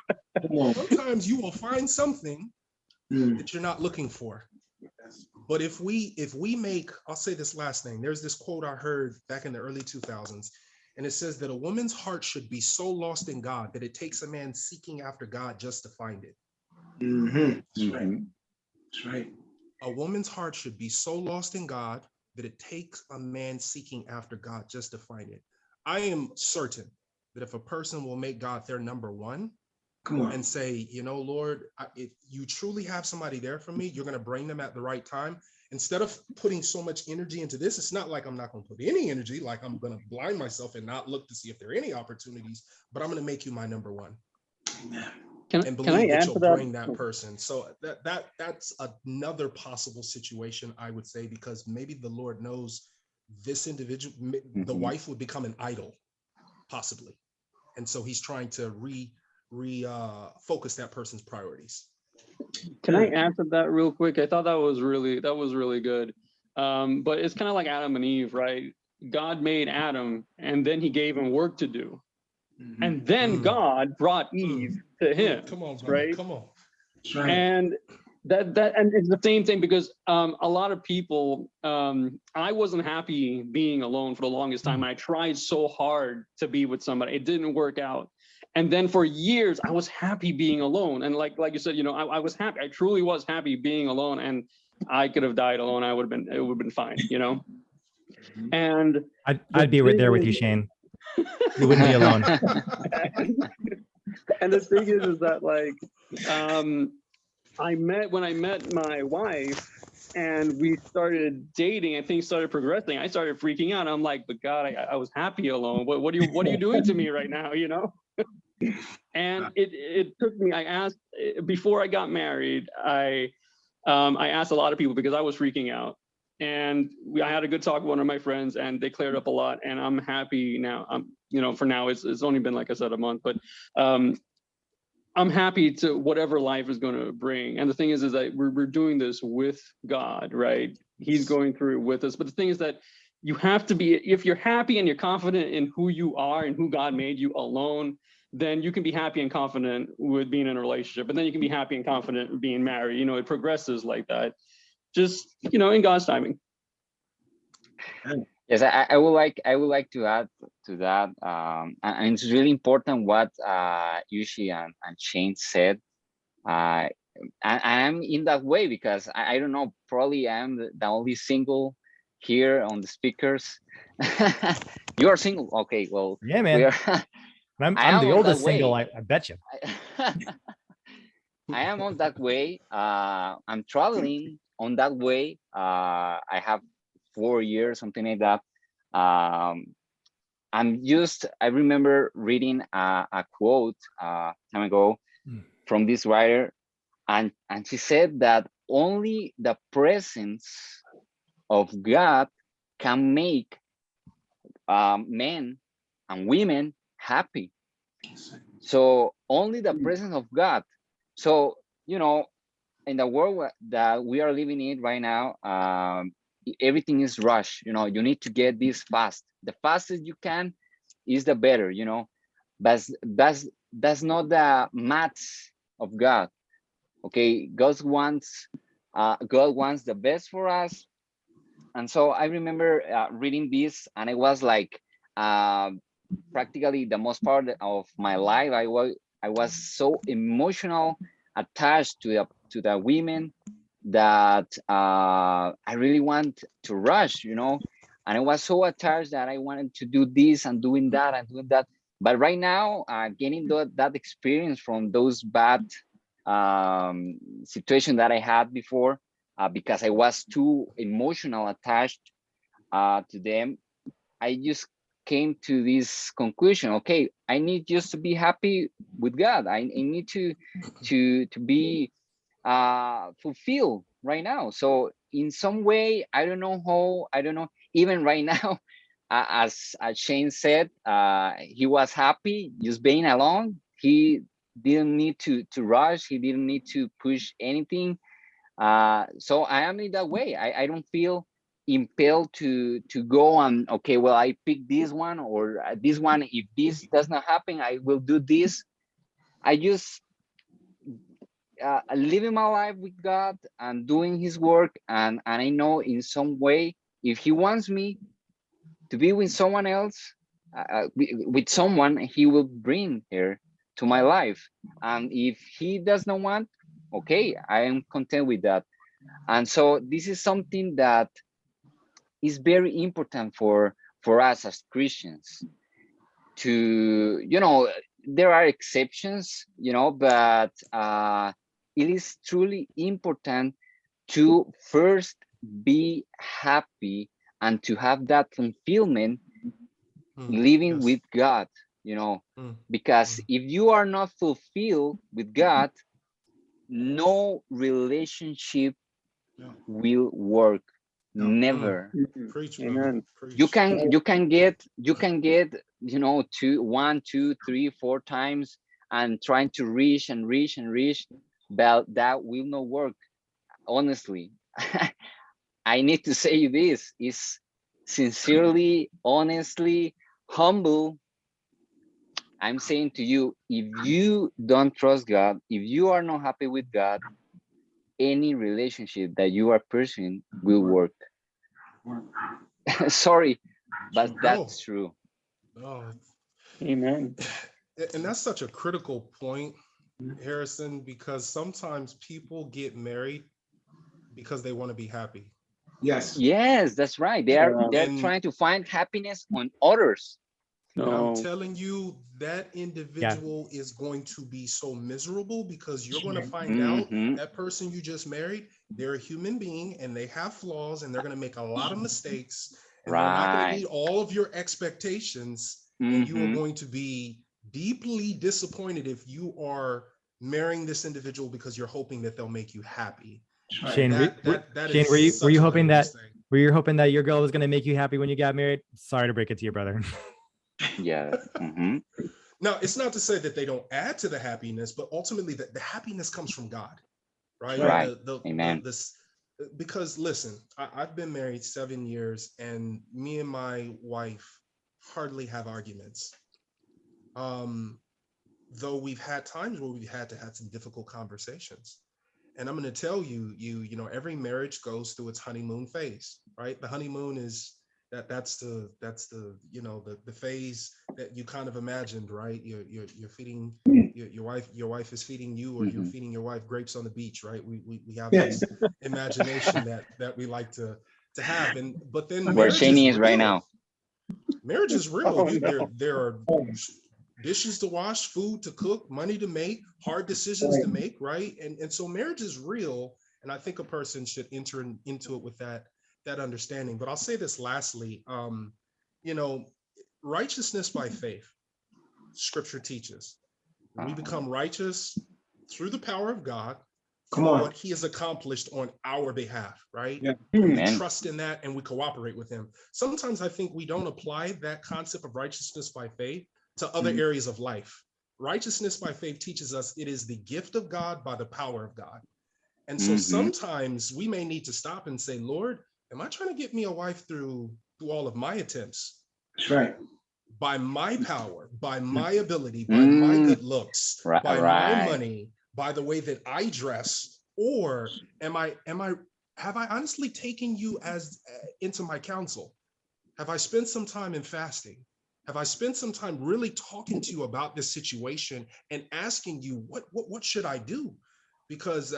Speaker 4: Sometimes you will find something that you're not looking for. But if we make, I'll say this last thing. There's this quote I heard back in the early 2000s, and it says that a woman's heart should be so lost in God that it takes a man seeking after God just to find it.
Speaker 3: That's right. That's right.
Speaker 4: A woman's heart should be so lost in God that it takes a man seeking after God just to find it. I am certain that if a person will make God their number one, and say, Lord, if you truly have somebody there for me, you're going to bring them at the right time. Instead of putting so much energy into this, it's not like I'm not going to put any energy, like I'm going to blind myself and not look to see if there are any opportunities, but I'm going to make you my number one. And believe that you'll bring that person. So that's another possible situation, I would say, because maybe the Lord knows this individual, the wife would become an idol, possibly. And so he's trying to focus that person's priorities.
Speaker 2: Can I answer that real quick? I thought that was really good. But it's kind of like Adam and Eve, right? God made Adam, and then he gave him work to do. And then God brought Eve to him.
Speaker 4: Come on, brother.
Speaker 2: Right?
Speaker 4: Come on.
Speaker 3: Right.
Speaker 2: And and it's the same thing, because a lot of people, I wasn't happy being alone for the longest time. I tried so hard to be with somebody. It didn't work out. And then for years, I was happy being alone. And like you said, I was happy. I truly was happy being alone. And I could have died alone. It would have been fine, And
Speaker 1: I'd be right there with you, Shane. You wouldn't be alone.
Speaker 2: And the thing is that when I met my wife and we started dating and things started progressing, I started freaking out. I'm like, but God, I was happy alone. What are you doing to me right now? And it took me, I asked, before I got married, I asked a lot of people because I was freaking out. And I had a good talk with one of my friends, and they cleared up a lot. And I'm happy now. For now, it's only been, like I said, a month, but I'm happy to whatever life is going to bring. And the thing is that we're doing this with God, right? He's going through it with us. But the thing is that you have to be, if you're happy and you're confident in who you are and who God made you alone, then you can be happy and confident with being in a relationship. And then you can be happy and confident being married. It progresses like that. Just, in God's timing.
Speaker 5: Yes, I would like to add to that, and it's really important what Yushi and Shane said, I I'm in that way because I don't know, probably I'm the only single here on the speakers. You are single, okay? Well,
Speaker 1: Yeah,
Speaker 5: we
Speaker 1: man.
Speaker 5: are.
Speaker 1: I'm
Speaker 5: I
Speaker 1: I'm
Speaker 5: am
Speaker 1: the
Speaker 5: on that
Speaker 1: oldest single.
Speaker 5: way.
Speaker 1: I bet you.
Speaker 5: I am on that way. I'm traveling on that way. I have 4 years, something like that. Um, I remember reading a quote time ago
Speaker 1: Mm.
Speaker 5: from this writer, and she said that only the presence of God can make men and women happy. So only the presence of God. So, you know, in the world that we are living in right now, everything is rushed. You know, you need to get this fast. The fastest you can is the better. You know, but that's not the maths of God. Okay, God wants the best for us. And so I remember reading this, and it was like uh, practically the most part of my life. I was so emotional attached to the women that I really want to rush, you know, and I was so attached that I wanted to do this and doing that and doing that. But right now, getting that experience from those bad situation that I had before, because I was too emotional attached to them, I just came to this conclusion. Okay, I need just to be happy with God. I need to be fulfilled right now. So in some way, I don't know how. I don't know. Even right now, as Shane said, he was happy just being alone. He didn't need to rush. He didn't need to push anything. So I am in that way. I don't feel impelled to go on, okay, well, I pick this one or this one. If this does not happen, I will do this. I just living my life with God and doing his work, and I know in some way, if he wants me to be with someone else, with someone, he will bring her to my life. And if he does not want, okay, I am content with that. And so this is something that is very important for us as Christians to, you know, there are exceptions, you know, but it is truly important to first be happy and to have that fulfillment living
Speaker 4: Yes.
Speaker 5: with God, you know,
Speaker 4: Mm,
Speaker 5: because
Speaker 4: mm.
Speaker 5: if you are not fulfilled with God, no relationship will work.
Speaker 4: Mm.
Speaker 5: Never.
Speaker 4: Preach, brother.
Speaker 2: Amen.
Speaker 5: you
Speaker 4: Preach.
Speaker 5: can you can get you can get, you know, two, one, two, three, four times and trying to reach and reach and reach, but that will not work, honestly. I need to say this is sincerely, honestly, humble. I'm saying to you, if you don't trust God, if you are not happy with God, any relationship that you are pursuing will work. Sorry, but
Speaker 4: No,
Speaker 5: that's true.
Speaker 4: no.
Speaker 2: Amen.
Speaker 4: And that's such a critical point, Harrison, because sometimes people get married because they want to be happy.
Speaker 3: Yes.
Speaker 5: Yes, that's right.
Speaker 2: Yeah.
Speaker 5: They're
Speaker 4: And
Speaker 5: trying to find happiness on others.
Speaker 4: and I'm
Speaker 2: No.
Speaker 4: telling you, that
Speaker 1: Yeah.
Speaker 4: individual is going to be so miserable because you're going to find out
Speaker 5: Hmm.
Speaker 4: that person you just married, they're a human being and they have flaws and they're going to make a lot of mistakes and they're not going to
Speaker 5: Right.
Speaker 4: meet all of your expectations. And you are
Speaker 5: Hmm.
Speaker 4: going to be deeply disappointed if you are marrying this individual because you're hoping that they'll make you happy. And
Speaker 1: Shane,
Speaker 4: that
Speaker 1: Shane,
Speaker 4: is
Speaker 1: were
Speaker 4: such
Speaker 1: you
Speaker 4: a
Speaker 1: hoping
Speaker 4: dangerous
Speaker 1: that
Speaker 4: thing.
Speaker 1: your girl was gonna make you happy when you got married? Sorry to break it to you, brother.
Speaker 5: Yeah. Hmm.
Speaker 4: Now, it's not to say that they don't add to the happiness, but ultimately the happiness comes from God, right?
Speaker 5: Right. Amen.
Speaker 4: Because listen, I've been married 7 years and me and my wife hardly have arguments. Um, though we've had times where we've had to have some difficult conversations. And I'm going to tell you, every marriage goes through its honeymoon phase, right? The honeymoon is that's the the phase that you kind of imagined, right? You're feeding Your wife is feeding you, or you're feeding your wife grapes on the beach, right? We have
Speaker 3: Yes.
Speaker 4: this imagination that we like to have, but then
Speaker 5: Where
Speaker 4: marriage is
Speaker 5: Shani is right
Speaker 4: real.
Speaker 5: now.
Speaker 4: Marriage is real.
Speaker 2: Oh, no.
Speaker 4: There are dishes to wash, food to cook, money to make, hard decisions
Speaker 3: Right.
Speaker 4: to make, right? And so marriage is real, and I think a person should enter into it with that understanding. But I'll say this lastly, righteousness by faith, Scripture teaches. We become righteous through the power of God,
Speaker 3: Come
Speaker 4: through
Speaker 3: on.
Speaker 4: what He has accomplished on our behalf, right?
Speaker 3: Yeah.
Speaker 4: We
Speaker 5: Amen.
Speaker 4: trust in that and we cooperate with Him. Sometimes I think we don't apply that concept of righteousness by faith to other areas of life. Righteousness by faith teaches us it is the gift of God by the power of God. And so sometimes we may need to stop and say, Lord, am I trying to get me a wife through all of my attempts?
Speaker 3: That's right.
Speaker 4: By my power, by my ability, by my good looks, by my money, by the way that I dress? Or have I honestly taken you as into my counsel? Have I spent some time in fasting? Have I spent some time really talking to you about this situation and asking you what should I do? Because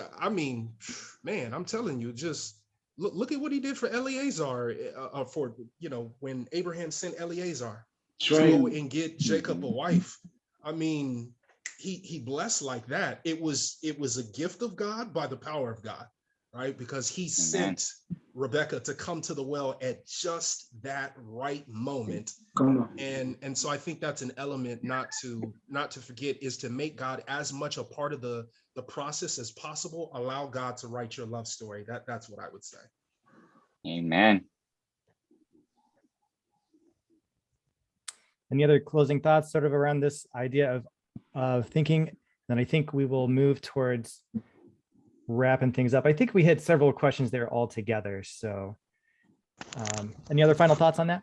Speaker 4: man, I'm telling you, just look at what he did for Eleazar, when Abraham sent Eleazar to go and get Jacob a wife. I mean, he blessed like that. It was a gift of God by the power of God, right? Because he sent Rebecca to come to the well at just that right moment. And so I think that's an element not to forget, is to make God as much a part of the process as possible. Allow God to write your love story. That's what I would say.
Speaker 5: Amen.
Speaker 1: Any other closing thoughts sort of around this idea of thinking? Then I think we will move towards wrapping things up. I think we hit several questions there all together. So any other final thoughts on that?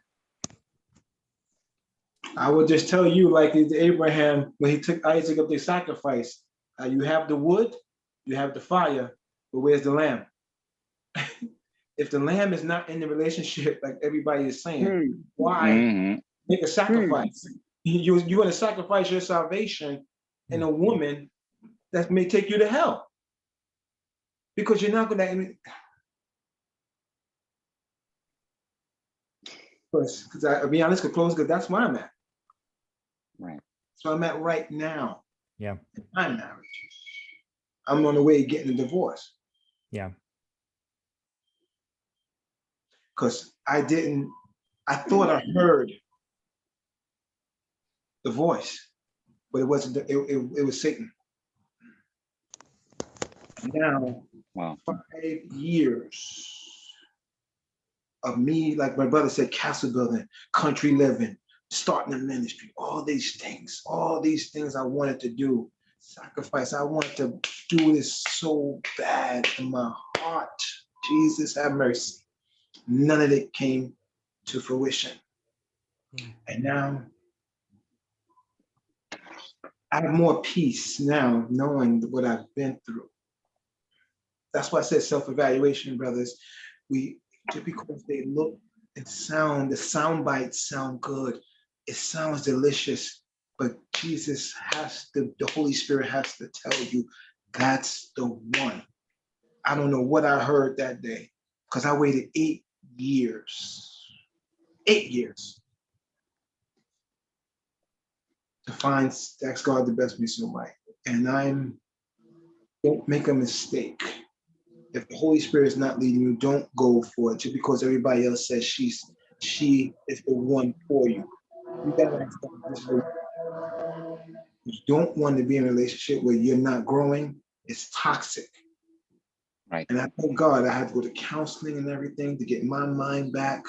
Speaker 3: I would just tell you, like Abraham, when he took Isaac up to sacrifice, you have the wood, you have the fire, but where's the lamb? If the lamb is not in the relationship, like everybody is saying, why make a sacrifice? You want to sacrifice your salvation in a woman that may take you to hell, because you're not going to. Because I'll be honest, to close, because that's where I'm at.
Speaker 5: Right.
Speaker 3: So I'm at right now.
Speaker 1: Yeah.
Speaker 3: In my marriage, I'm on the way to getting a divorce.
Speaker 1: Yeah.
Speaker 3: Because I thought I heard the voice, but it wasn't. It was Satan. Now, 5 years of me, like my brother said, castle building, country living, starting a ministry, all these things I wanted to do, sacrifice. I wanted to do this so bad in my heart. Jesus have mercy. None of it came to fruition. And now I have more peace now, knowing what I've been through. That's why I said self-evaluation, brothers. Just because they look and sound, the sound bites sound good, it sounds delicious, but Jesus the Holy Spirit has to tell you that's the one. I don't know what I heard that day, because I waited 8 years. 8 years to ask God the best me so right. And don't make a mistake. If the Holy Spirit is not leading you, don't go for it just because everybody else says she is the one for you. You gotta ask God this way. You don't want to be in a relationship where you're not growing. It's toxic.
Speaker 5: Right.
Speaker 3: And I thank God I had to go to counseling and everything to get my mind back.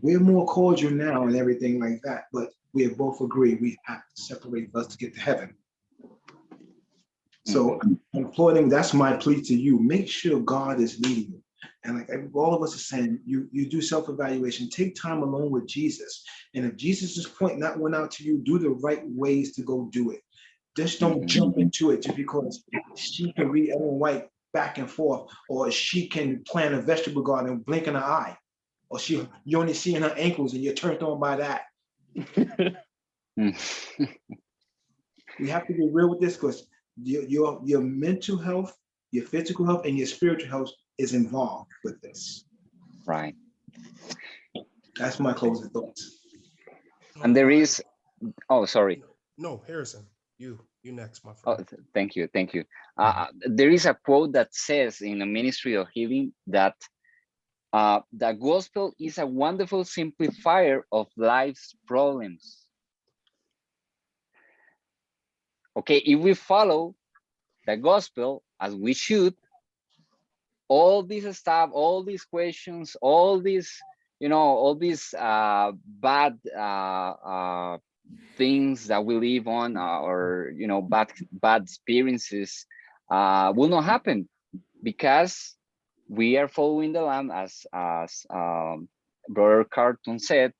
Speaker 3: We're more cordial now and everything like that, but we have both agreed we have to separate us to get to heaven. So I'm applauding, that's my plea to you. Make sure God is leading you. And like all of us are saying, you do self-evaluation, take time alone with Jesus. And if Jesus' point not went out to you, do the right ways to go do it. Just don't jump into it just because she can read Ellen White back and forth, or she can plant a vegetable garden and blink in her eye, or you only seeing her ankles and you're turned on by that. We have to be real with this because your mental health, your physical health, and your spiritual health is involved with this.
Speaker 5: Right.
Speaker 3: That's my closing thoughts.
Speaker 5: And there is, oh, sorry.
Speaker 4: No, Harrison, you next, my
Speaker 5: Oh,
Speaker 4: friend.
Speaker 5: thank you. There is a quote that says in the Ministry of Healing that the gospel is a wonderful simplifier of life's problems. Okay, if we follow the gospel as we should, all this stuff, all these questions, all these, all these bad things that we live on, or bad experiences will not happen, because we are following the Lamb, as Brother Carlton said,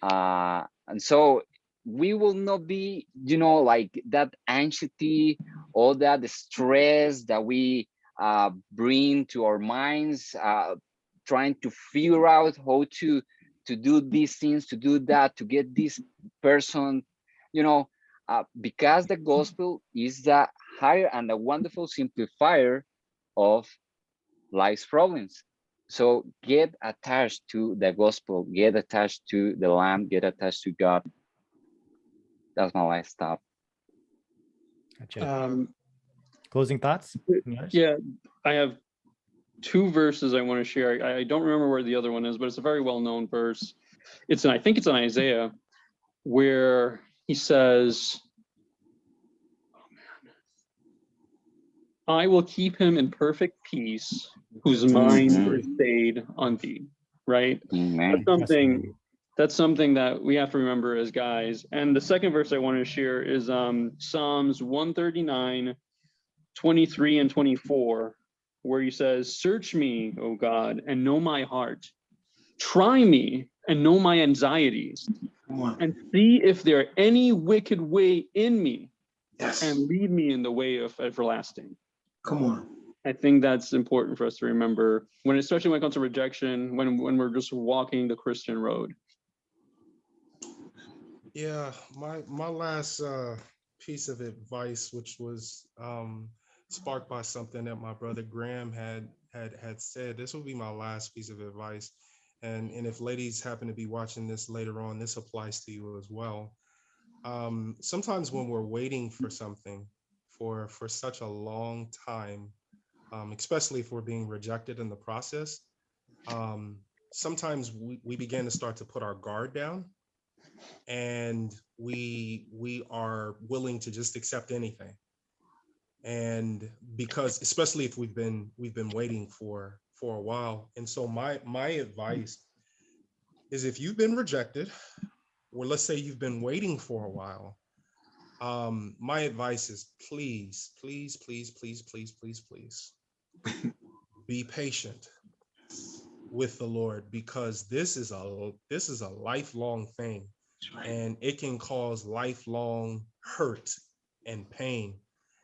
Speaker 5: and so we will not be, like that anxiety, all that stress that we bring to our minds, trying to figure out how to do these things, to do that, to get this person, because the gospel is the higher and the wonderful simplifier of life's problems. So get attached to the gospel, get attached to the Lamb, get attached to God. That's my last stop.
Speaker 1: Gotcha. Closing thoughts?
Speaker 2: Yeah, I have two verses I want to share. I don't remember where the other one is, but it's a very well-known verse. I think it's in Isaiah, where he says, I will keep him in perfect peace, whose mind is stayed on thee. Right?
Speaker 5: Amen.
Speaker 2: That's something that we have to remember as guys. And the second verse I want to share is Psalms 139, 23 and 24, where he says, search me, O God, and know my heart. Try me and know my anxieties, and see if there are any wicked way in me, and lead me in the way of everlasting.
Speaker 3: Come on.
Speaker 2: I think that's important for us to remember, especially when it comes to rejection, when we're just walking the Christian road.
Speaker 4: Yeah, my last piece of advice, which was sparked by something that my brother Graham had said. This will be my last piece of advice, and if ladies happen to be watching this later on, this applies to you as well. Sometimes when we're waiting for something for such a long time, especially if we're being rejected in the process, sometimes we begin to start to put our guard down, and we are willing to just accept anything. And because, especially if we've been waiting for a while. And so my advice is, if you've been rejected, or let's say you've been waiting for a while, my advice is please be patient with the Lord, because this is a lifelong thing, and it can cause lifelong hurt and pain.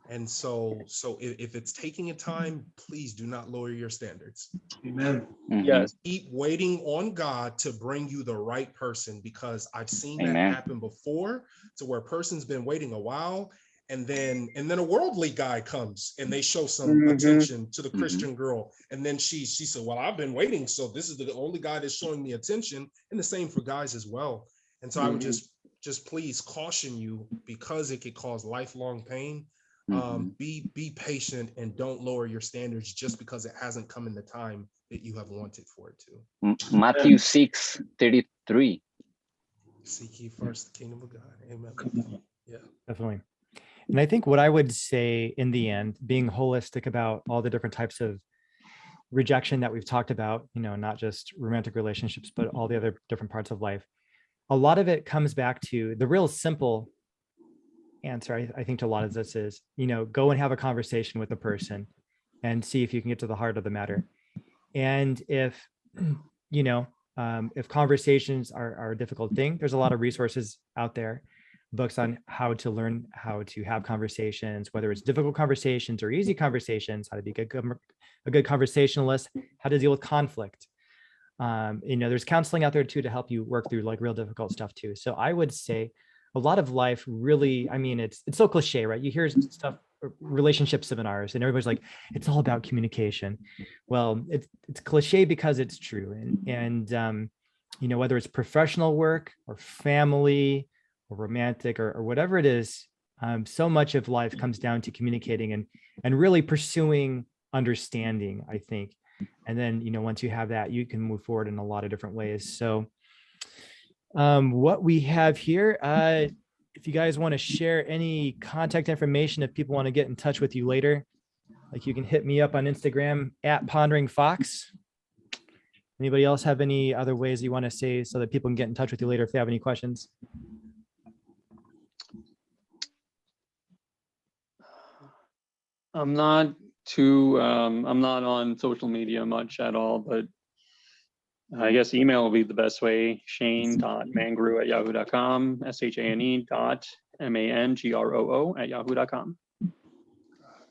Speaker 4: And so if it's taking a time, please do not lower your standards.
Speaker 3: Amen.
Speaker 2: Yes.
Speaker 4: Keep waiting on God to bring you the right person, because I've seen that
Speaker 5: Amen.
Speaker 4: happen before, to where a person's been waiting a while, and then a worldly guy comes and they show some attention to the Christian girl, and then she said, well, I've been waiting, so this is the only guy that's showing me attention. And the same for guys as well. And so I would just please caution you, because it could cause lifelong pain. Be patient, and don't lower your standards just because it hasn't come in the time that you have wanted for it to.
Speaker 5: Matthew 6:33.
Speaker 4: Seek ye first the kingdom of God. Amen. Yeah,
Speaker 1: Definitely. And I think what I would say in the end, being holistic about all the different types of rejection that we've talked about, not just romantic relationships, but all the other different parts of life, a lot of it comes back to the real simple answer. I think to a lot of this is, go and have a conversation with a person and see if you can get to the heart of the matter. And if conversations are a difficult thing, there's a lot of resources out there, books on how to learn how to have conversations, whether it's difficult conversations or easy conversations, how to be a good conversationalist, how to deal with conflict. There's counseling out there too to help you work through like real difficult stuff too. So I would say a lot of life really, I mean, it's so cliche, right? You hear stuff, relationship seminars, and everybody's like, it's all about communication. Well, it's cliche because it's true. And you know, whether it's professional work or family or romantic or whatever it is, so much of life comes down to communicating and really pursuing understanding, I think. And then, you know, once you have that, you can move forward in a lot of different ways. So what we have here, if you guys want to share any contact information, if people want to get in touch with you later, like you can hit me up on Instagram at Pondering Fox. Anybody else have any other ways you want to say so that people can get in touch with you later if they have any questions?
Speaker 2: I'm not on social media much at all, but I guess email will be the best way. Shane.mangroo@yahoo.com, SHANE.MANGROO@yahoo.com.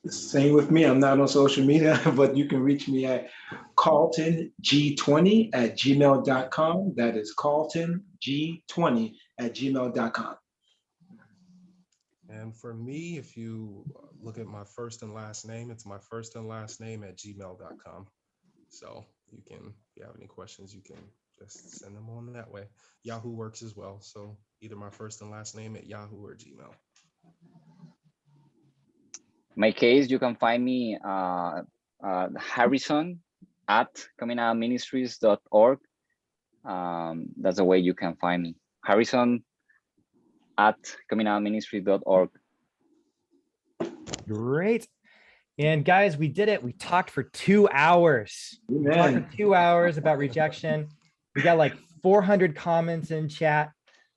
Speaker 3: Same with me. I'm not on social media, but you can reach me at carltong20@gmail.com. That is carltong20@gmail.com.
Speaker 4: And for me, if you look at my first and last name, it's my first and last name @gmail.com. So you can, if you have any questions, you can just send them on that way. Yahoo works as well. So either my first and last name @Yahoo or Gmail.
Speaker 5: My case, you can find me Harrison at comingoutministries.org. That's the way you can find me. Harrison at comingoutministries.org.
Speaker 1: Great. And guys, we did it. We talked for 2 hours. We talked for 2 hours about rejection. We got like 400 comments in chat,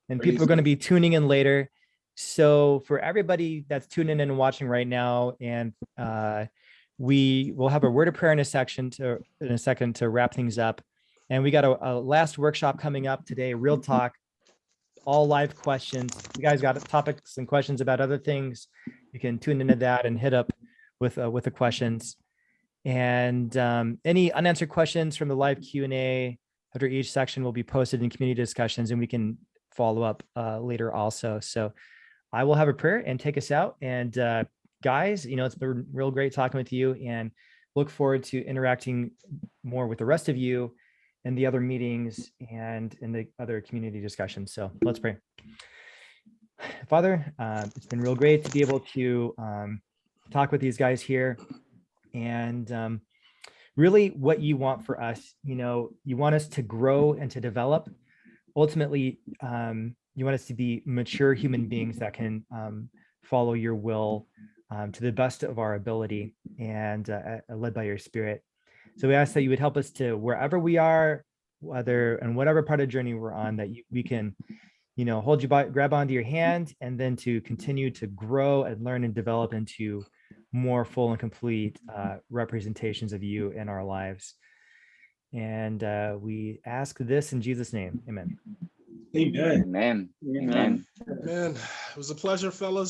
Speaker 1: and people are going to be tuning in later. So for everybody that's tuning in and watching right now, and we will have a word of prayer in a second to wrap things up. And we got a last workshop coming up today, Real Talk, all live questions. If you guys got topics and questions about other things, you can tune into that and hit up with the questions. And any unanswered questions from the live Q&A after each section will be posted in community discussions, and we can follow up later also. So I will have a prayer and take us out. And guys, you know, it's been real great talking with you, and look forward to interacting more with the rest of you in the other meetings and in the other community discussions. So let's pray. Father, it's been real great to be able to talk with these guys here, and really what you want for us. You know, you want us to grow and to develop. Ultimately, you want us to be mature human beings that can follow your will to the best of our ability, and led by your Spirit. So we ask that you would help us to, wherever we are, whether and whatever part of the journey we're on, that we can, you know, hold you by, grab onto your hand, and then to continue to grow and learn and develop into more full and complete representations of you in our lives. And we ask this in Jesus' name. Amen.
Speaker 3: Amen.
Speaker 5: Amen.
Speaker 2: Amen.
Speaker 4: Man, it was a pleasure, fellas.